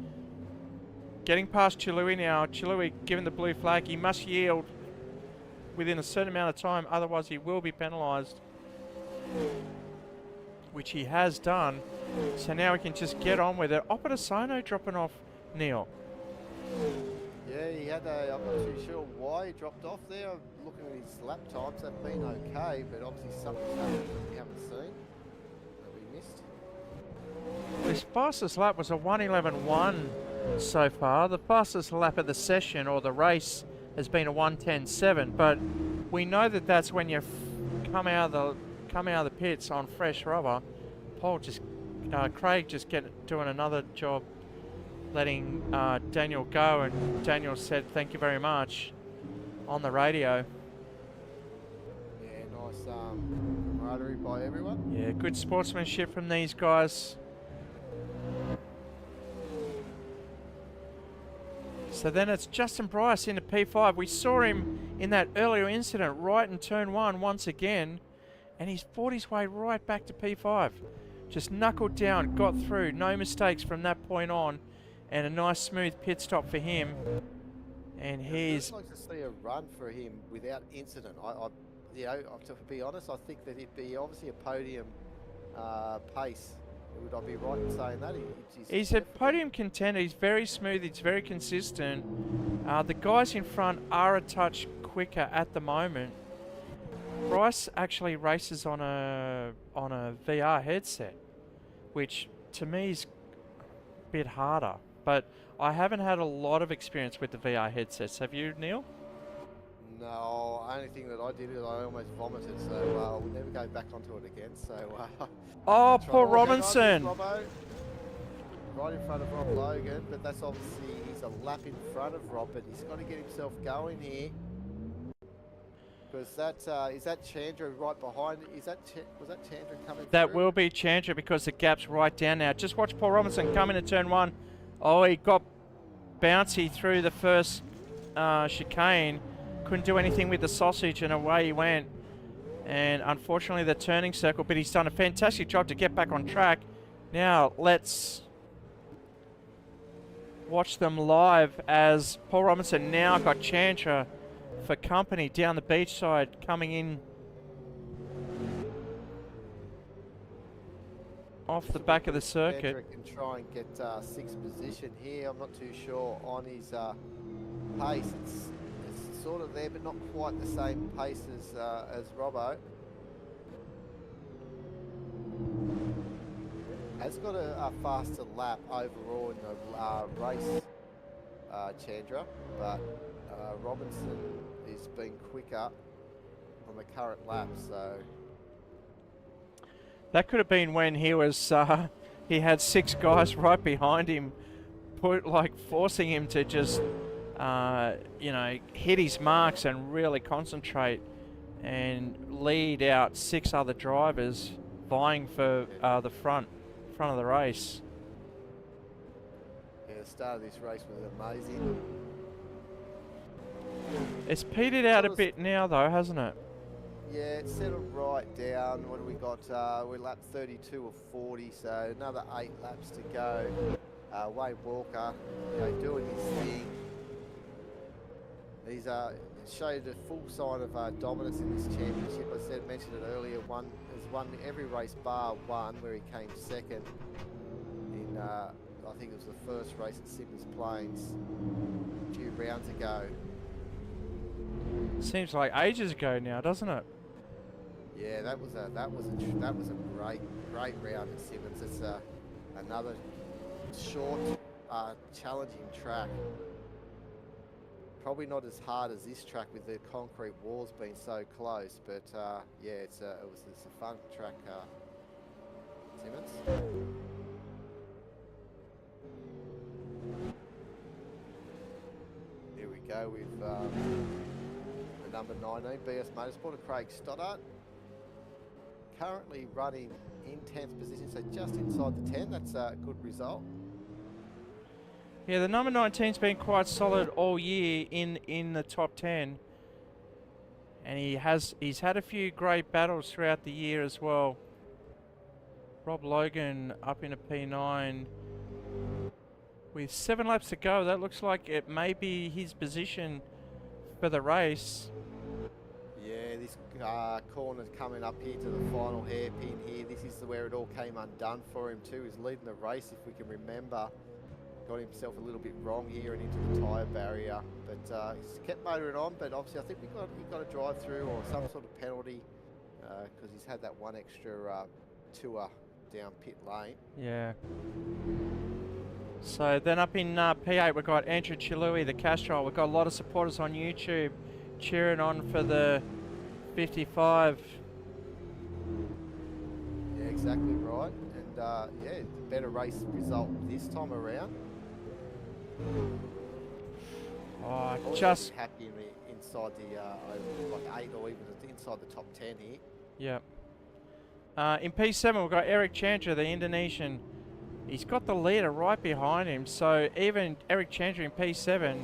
S1: Getting past Chilui now. Chilui given the blue flag. He must yield within a certain amount of time, otherwise he will be penalised. Which he has done. So now we can just get on with it. Operasono dropping off, Neil.
S2: Yeah, he had a, I'm not too sure why he dropped off there. Looking at his lap times, they've been okay, but obviously something's happened that we haven't seen, that we missed.
S1: His fastest lap was a 1:11.1 so far. The fastest lap of the session or the race has been a 1:10.7, but we know that that's when you come out of the pits on fresh rubber. Craig just doing another job, letting Daniel go, and Daniel said thank you very much on the radio.
S2: Yeah, nice camaraderie by everyone.
S1: Yeah, good sportsmanship from these guys. So then it's Justin Bryce into P5. We saw him in that earlier incident right in turn 1 once again, and he's fought his way right back to P5. Just knuckled down, got through, no mistakes from that point on, and a nice smooth pit stop for him. And he's...
S2: I'd like to see a run for him without incident. You know, to be honest, I think that it'd be obviously a podium pace. Would I be right in saying that?
S1: He's a podium contender. He's very smooth. He's very consistent. The guys in front are a touch quicker at the moment. Bryce actually races on a VR headset, which to me is a bit harder. But I haven't had a lot of experience with the VR headsets. Have you, Neil?
S2: No, only thing that I did is I almost vomited, so I'll never go back onto it again. So.
S1: Oh, poor Robinson!
S2: Right in front of Rob Logan, but that's obviously he's a lap in front of Rob, but he's got to get himself going here. Because that is that Chandra right behind? Was that Chandra coming?
S1: That
S2: through?
S1: will be Chandra because the gap's right down now. Just watch Paul Robinson come into turn 1. Oh, he got bouncy through the first chicane. Couldn't do anything with the sausage, and away he went. And unfortunately, the turning circle. But he's done a fantastic job to get back on track. Now let's watch them live as Paul Robinson now got Chandra for company down the beach side coming in off the back of the circuit.
S2: Chandra can try and get 6th position here. I'm not too sure on his pace. It's sort of there, but not quite the same pace as Robbo. Has got a faster lap overall in the race, Chandra, but Robinson is being quicker on the current lap, so...
S1: That could have been when he was, he had 6 guys right behind him, forcing him to just, you know, hit his marks and really concentrate and lead out 6 other drivers vying for the front of the race.
S2: Yeah, the start of this race was amazing.
S1: It's petered out a bit now though, hasn't it?
S2: Yeah, it's settled right down. What do we got? We're lap 32 of 40, so another 8 laps to go. Wade Walker, you know, doing his thing. He's showed a full sign of dominance in this championship. I mentioned it earlier. Has won every race bar one, where he came second in. I think it was the first race at Sydney's Plains a few rounds ago.
S1: Seems like ages ago now, doesn't it?
S2: Yeah, that was a great round at Simmons. It's another short, challenging track. Probably not as hard as this track with the concrete walls being so close, but yeah, it's a fun track Simmons. Here we go with the number 19, BS Motorsport of Craig Stoddart. Currently running in 10th position, so just inside the 10. That's a good result.
S1: Yeah, the number 19's been quite solid all year in the top 10. And he's had a few great battles throughout the year as well. Rob Logan up in a P9 with 7 laps to go. That looks like it may be his position for the race.
S2: Yeah, this corner's coming up here to the final hairpin here. This is where it all came undone for him too. He's leading the race, if we can remember. Got himself a little bit wrong here and into the tyre barrier, but he's kept motoring on. But obviously, I think he got a drive through or some sort of penalty because he's had that one extra tour down pit lane.
S1: Yeah. So then up in P8, we've got Andrew Chilui, the Castrol. We've got a lot of supporters on YouTube cheering on for the 55.
S2: Yeah, exactly right. And yeah, better race result this time around.
S1: Oh,
S2: Always
S1: just
S2: happy inside the like 8 or even inside the top 10 here.
S1: Yep. In P7, we've got Eric Chandra, the Indonesian. He's got the leader right behind him, so even Eric Chandra in P7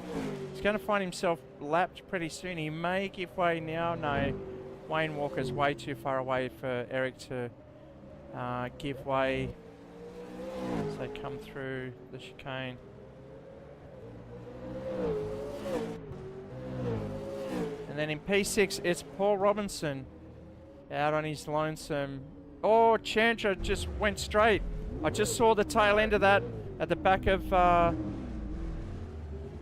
S1: is going to find himself lapped pretty soon. He may give way now. No, Wayne Walker's way too far away for Eric to give way as they come through the chicane. And then in P6, it's Paul Robinson out on his lonesome. Oh, Chandra just went straight. I just saw the tail end of that at the back of...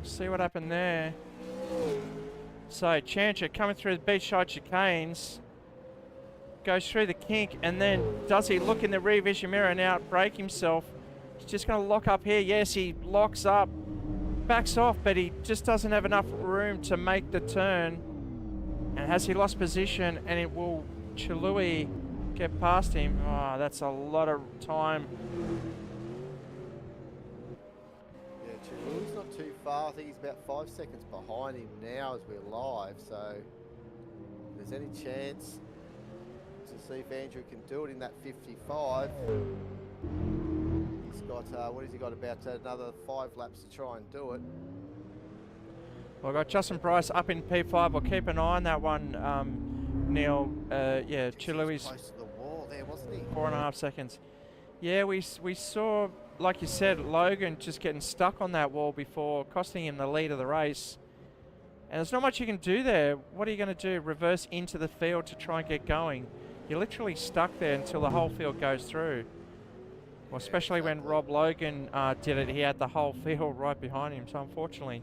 S1: see what happened there. So Chandra coming through the beachside chicanes. Goes through the kink, and then does he look in the rear vision mirror and outbrake himself? He's just going to lock up here. Yes, he locks up. Backs off, but he just doesn't have enough room to make the turn. And has he lost position, and it will Chilui get past him? Oh, that's a lot of time.
S2: Yeah, Chilui's not too far. I think he's about 5 seconds behind him now as we're live. So if there's any chance to see if Andrew can do it in that 55. He's got, what has he got, about another 5 laps to try and do it.
S1: Well, I've got Justin Bryce up in P5. We'll keep an eye on that one, Neil. Yeah, Chilui's
S2: close to the wall there, wasn't he?
S1: 4.5 seconds. Yeah, we saw, like you said, Logan just getting stuck on that wall before, costing him the lead of the race. And there's not much you can do there. What are you going to do? Reverse into the field to try and get going? You're literally stuck there until the whole field goes through. Well, especially when Rob Logan did it, he had the whole field right behind him. So unfortunately,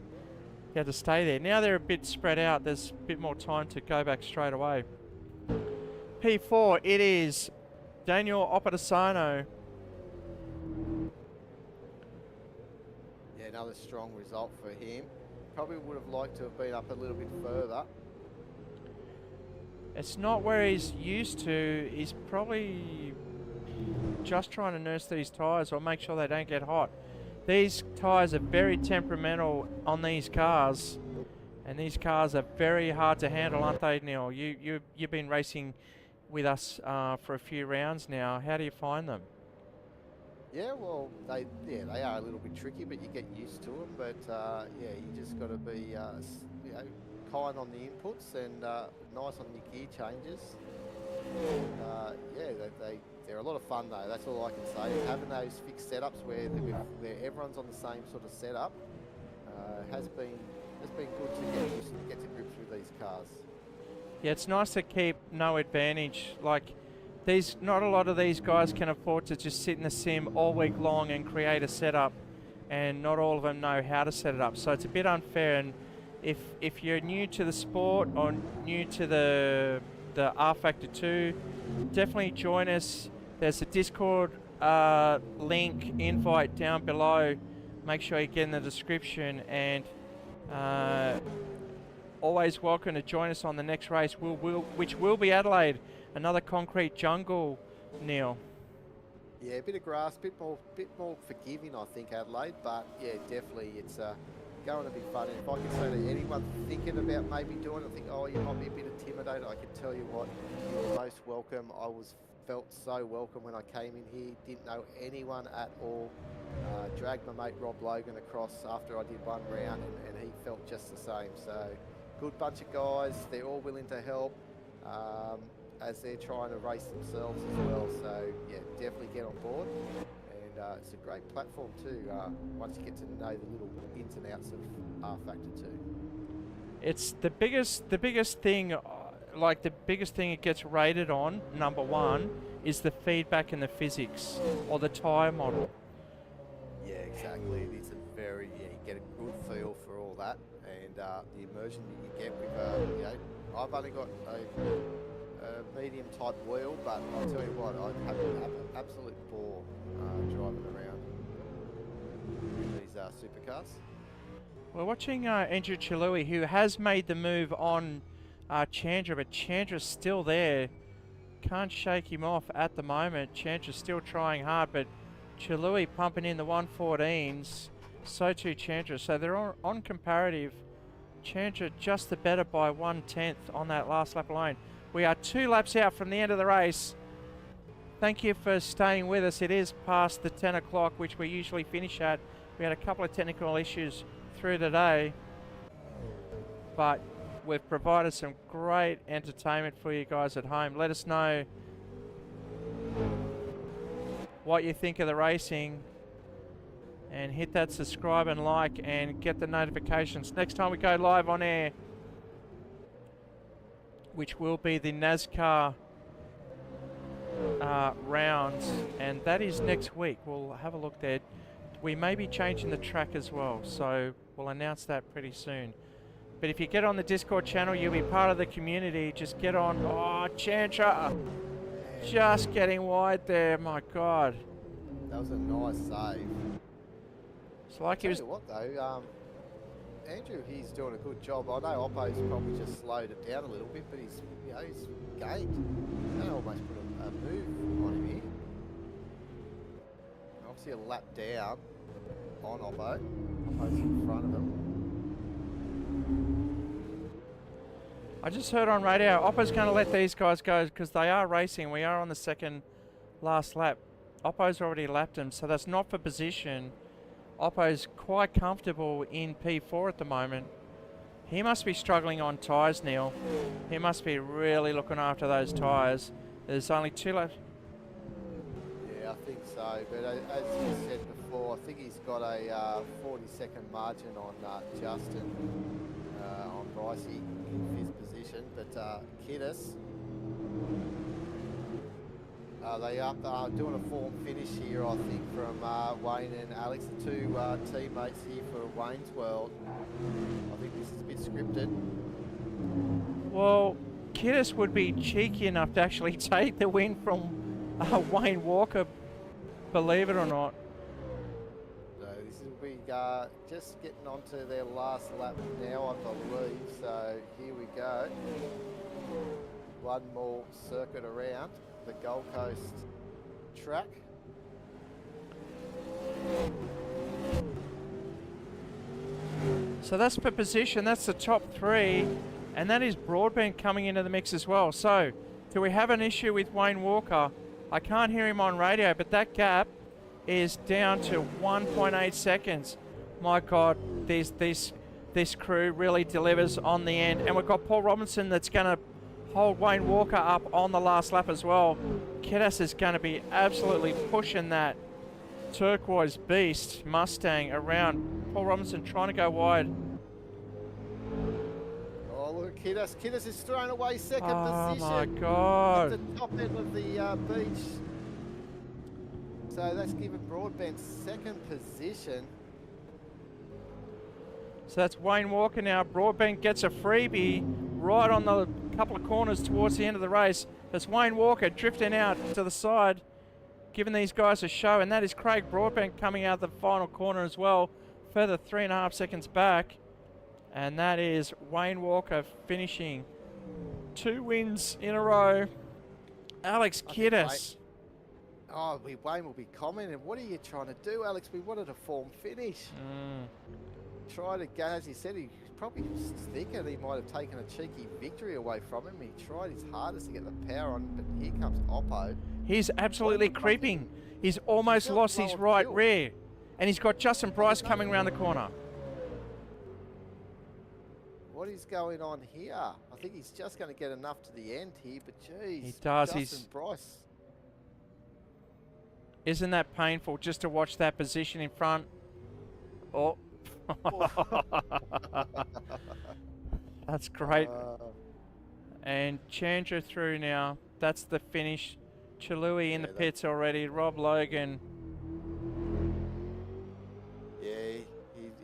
S1: he had to stay there. Now they're a bit spread out. There's a bit more time to go back straight away. P4, it is Daniel Opedasano.
S2: Yeah, another strong result for him. Probably would have liked to have been up a little bit further.
S1: It's not where he's used to. He's probably just trying to nurse these tyres or make sure they don't get hot. These tyres are very temperamental on these cars, and these cars are very hard to handle, aren't they, Neil? You've been racing with us for a few rounds now. How do you find them?
S2: Yeah, well, they are a little bit tricky, but you get used to them. But yeah, you just got to be you know, kind on the inputs and nice on your gear changes. Yeah, they're a lot of fun though. That's all I can say. Having those fixed setups where everyone's on the same sort of setup has been good to get to grips with these cars.
S1: Yeah, it's nice to keep no advantage. Like not a lot of these guys can afford to just sit in the sim all week long and create a setup, and not all of them know how to set it up. So it's a bit unfair. And if you're new to the sport or new to the R Factor 2, definitely join us. There's a Discord link, invite down below. Make sure you get in the description, and always welcome to join us on the next race, which will be Adelaide, another concrete jungle, Neil.
S2: Yeah, a bit of grass, bit more forgiving, I think, Adelaide. But yeah, definitely, it's going to be fun. And if I can say to anyone thinking about maybe doing it, think, oh, you might be a bit intimidated, I can tell you what, you're most welcome. Felt so welcome when I came in here. Didn't know anyone at all. Dragged my mate Rob Logan across after I did one round, and he felt just the same. So, good bunch of guys. They're all willing to help. As they're trying to race themselves as well. So yeah, definitely get on board, and it's a great platform too. Once you get to know the little ins and outs of R Factor 2.
S1: It's the biggest thing. Like the biggest thing it gets rated on, number one, is the feedback and the physics, or the tyre model.
S2: Yeah, exactly. It is a very, you get a good feel for all that, and the immersion that you get with, you know, I've only got a medium type wheel, but I'll tell you what, I'd have an absolute ball driving around these supercars.
S1: We're watching Andrew Chilui, who has made the move on Chandra, but Chandra's still there. Can't shake him off at the moment. Chandra's still trying hard, but Chilui pumping in the 114s. So too Chandra. So they're on comparative. Chandra just the better by 1/10 on that last lap alone. We are 2 laps out from the end of the race. Thank you for staying with us. It is past the 10 o'clock, which we usually finish at. We had a couple of technical issues through today, but we've provided some great entertainment for you guys at home. Let us know what you think of the racing, and hit that subscribe and like and get the notifications next time we go live on air, which will be the NASCAR rounds, and that is next week. We'll have a look there. We may be changing the track as well, so we'll announce that pretty soon. But if you get on the Discord channel, you'll be part of the community. Just get on. Oh, Chandra! Just getting wide there, my God.
S2: That was a nice save.
S1: It's like he was...
S2: Tell you what though, Andrew, he's doing a good job. I know Oppo's probably just slowed it down a little bit, but he's, you know, he's gained. They almost put a move on him here. Obviously a lap down on Oppo. Oppo's in front of him.
S1: I just heard on radio, Oppo's going to let these guys go because they are racing. We are on the second last lap. Oppo's already lapped him, so that's not for position. Oppo's quite comfortable in P4 at the moment. He must be struggling on tyres, Neil. He must be really looking after those tyres. There's only 2 laps.
S2: Yeah, I think so. But as you said before, I think he's got a 40-second margin on Justin, on Brycey in 5th position. But Kiddis, they are doing a form finish here, I think, from Wayne and Alex, the 2 teammates here for Wayne's World. I think this is a bit scripted.
S1: Well, Kiddis would be cheeky enough to actually take the win from Wayne Walker, believe it or not.
S2: So this will be just getting onto their last lap now, I believe. So here we go. One more circuit around the Gold Coast track.
S1: So that's for position, that's the top 3, and that is Broadbent coming into the mix as well. So, do we have an issue with Wayne Walker? I can't hear him on radio, but that gap is down to 1.8 seconds. My God, this crew really delivers on the end. And we've got Paul Robinson that's going to hold Wayne Walker up on the last lap as well. Kiddis is going to be absolutely pushing that turquoise beast Mustang around. Paul Robinson trying to go wide.
S2: Oh, look at Kiddis. Kiddis is thrown away second position.
S1: Oh my God.
S2: At the top end of the beach. So that's given Broadbent second position.
S1: So that's Wayne Walker now. Broadbent gets a freebie right on the couple of corners towards the end of the race. That's Wayne Walker drifting out to the side, giving these guys a show, and that is Craig Broadbent coming out the final corner as well, further 3.5 seconds back, and that is Wayne Walker finishing 2 wins in a row. Alex Kiddis.
S2: Oh, Wayne will be commenting. What are you trying to do, Alex? We wanted a form finish. Try to go, as he said, he's probably thicker. He might have taken a cheeky victory away from him. He tried his hardest to get the power on, but here comes Oppo.
S1: He's absolutely creeping. He's almost lost his right rear. And he's got Justin Bryce coming around the corner.
S2: What is going on here? I think he's just going to get enough to the end here, but geez.
S1: He does.
S2: Justin Bryce.
S1: Isn't that painful just to watch that position in front? Oh. That's great. And Chandra through now. That's the finish. Chalui in the pits already. Rob Logan.
S2: Yeah,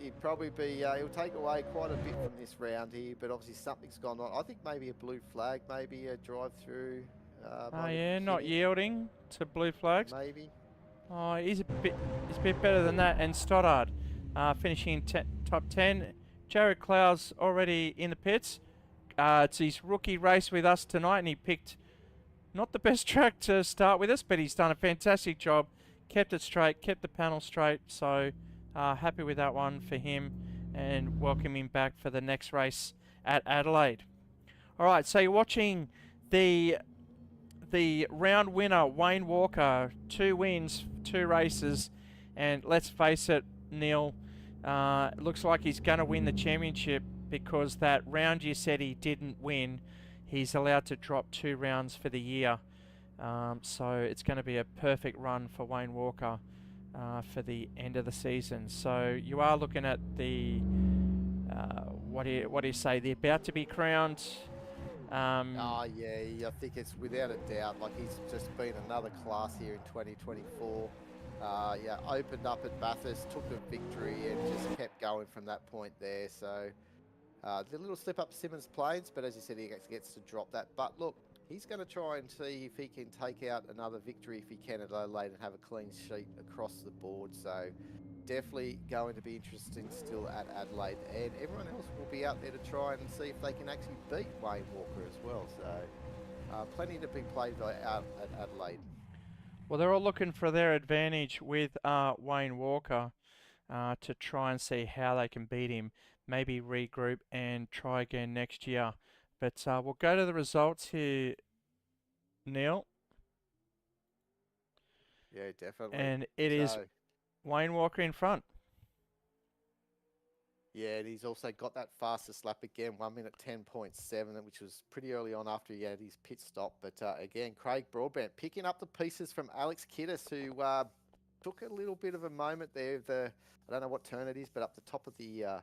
S2: he'd probably be, he'll take away quite a bit from this round here, but obviously something's gone on. I think maybe a blue flag, maybe a drive through.
S1: Oh yeah, not yielding to blue flags.
S2: Maybe.
S1: Oh, he's a bit better than that. And Stoddard finishing top 10. Jared Clowes already in the pits. It's his rookie race with us tonight, and he picked not the best track to start with us, but he's done a fantastic job. Kept it straight, kept the panel straight. So happy with that one for him, and welcome him back for the next race at Adelaide. All right, so you're watching the round winner, Wayne Walker. 2 wins, 2 races, and let's face it, Neil, looks like he's going to win the championship, because that round you said he didn't win, he's allowed to drop 2 rounds for the year. So it's going to be a perfect run for Wayne Walker for the end of the season. So you are looking at the, what do you say, the about to be crowned.
S2: Oh yeah, I think it's without a doubt. Like, he's just been another class here in 2024. Yeah, opened up at Bathurst, took the victory, and just kept going from that point there. So a little slip up Simmons Plains, but as you said, he gets to drop that. But look, he's going to try and see if he can take out another victory if he can at Adelaide and have a clean sheet across the board. So definitely going to be interesting still at Adelaide, and everyone else will be out there to try and see if they can actually beat Wayne Walker as well. So plenty to be played out at Adelaide.
S1: Well, they're all looking for their advantage with Wayne Walker to try and see how they can beat him, maybe regroup and try again next year. But we'll go to the results here, Neil.
S2: Yeah, definitely.
S1: And it is Wayne Walker in front.
S2: Yeah, and he's also got that fastest lap again, 1 minute 10.7, which was pretty early on after he had his pit stop. But again, Craig Broadbent picking up the pieces from Alex Kiddis, who took a little bit of a moment there. I don't know what turn it is, but up the top of the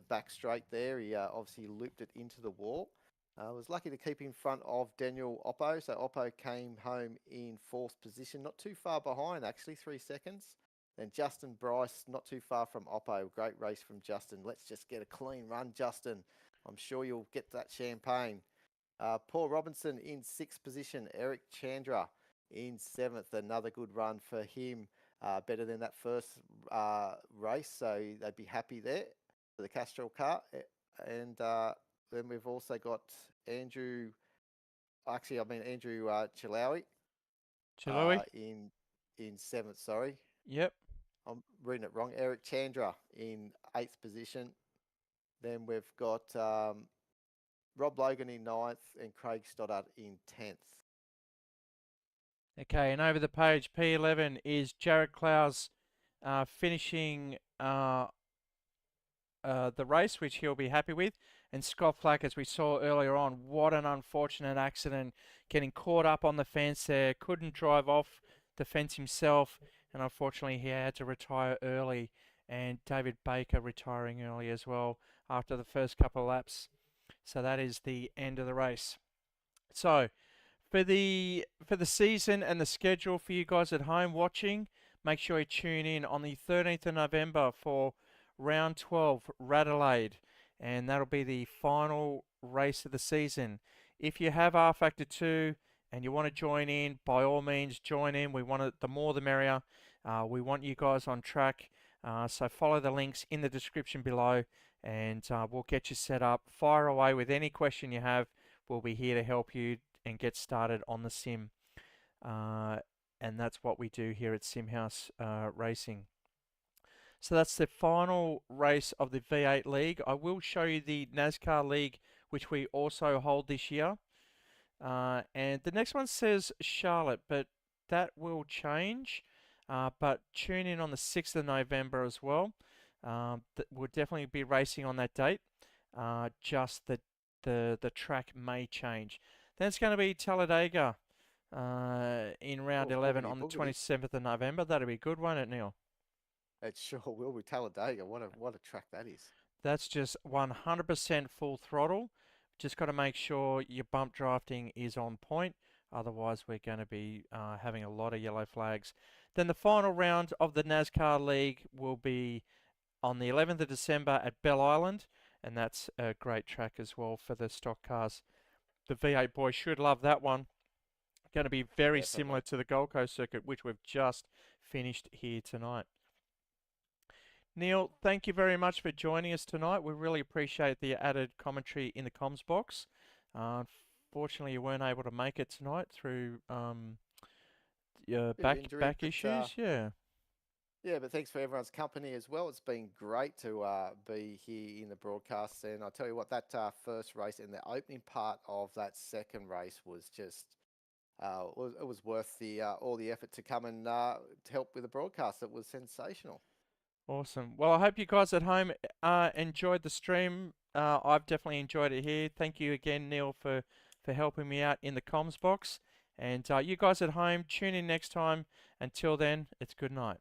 S2: back straight there, he obviously looped it into the wall. Was lucky to keep in front of Daniel Oppo. So Oppo came home in 4th position, not too far behind actually, 3 seconds. Then Justin Bryce, not too far from Oppo. Great race from Justin. Let's just get a clean run, Justin. I'm sure you'll get that champagne. Paul Robinson in 6th position. Eric Chandra in 7th. Another good run for him. Better than that first race, so they'd be happy there for the Castrol car. And then we've also got Andrew Chilawi. In 7th, sorry.
S1: Yep.
S2: I'm reading it wrong. Eric Chandra in 8th position. Then we've got Rob Logan in 9th and Craig Stoddart in 10th.
S1: Okay, and over the page, P11 is Jared Clowes finishing the race, which he'll be happy with. And Scott Flack, as we saw earlier on, what an unfortunate accident, getting caught up on the fence there, couldn't drive off the fence himself, and unfortunately he had to retire early. And David Baker retiring early as well after the first couple of laps. So that is the end of the race. So for the season and the schedule for you guys at home watching, make sure you tune in on the 13th of November for round 12, Adelaide, and that'll be the final race of the season. If you have R Factor 2 and you want to join in, by all means join in. We want it, the more the merrier. We want you guys on track. So follow the links in the description below, and we'll get you set up. Fire away with any question you have. We'll be here to help you and get started on the sim. and that's what we do here at SimHaus Racing. So that's the final race of the V8 League. I will show you the NASCAR League, which we also hold this year. And the next one says Charlotte, but that will change. But tune in on the 6th of November as well. We'll definitely be racing on that date. Just the track may change. Then it's going to be Talladega in round 11 on the 27th of November. That'll be a good one, won't it, Neil?
S2: It sure will be. Talladega. What a track that is.
S1: That's just 100% full throttle. Just got to make sure your bump drafting is on point. Otherwise, we're going to be having a lot of yellow flags. Then the final round of the NASCAR League will be on the 11th of December at Bell Island. And that's a great track as well for the stock cars. The V8 boys should love that one. Going to be very similar to the Gold Coast circuit, which we've just finished here tonight. Neil, thank you very much for joining us tonight. We really appreciate the added commentary in the comms box. Unfortunately, you weren't able to make it tonight through your back issues.
S2: Yeah, but thanks for everyone's company as well. It's been great to be here in the broadcast. And I'll tell you what, that first race and the opening part of that second race was just, it was worth the all the effort to come and to help with the broadcast. It was sensational.
S1: Awesome. Well, I hope you guys at home enjoyed the stream. I've definitely enjoyed it here. Thank you again, Neil, for helping me out in the comms box. And you guys at home, tune in next time. Until then, it's good night.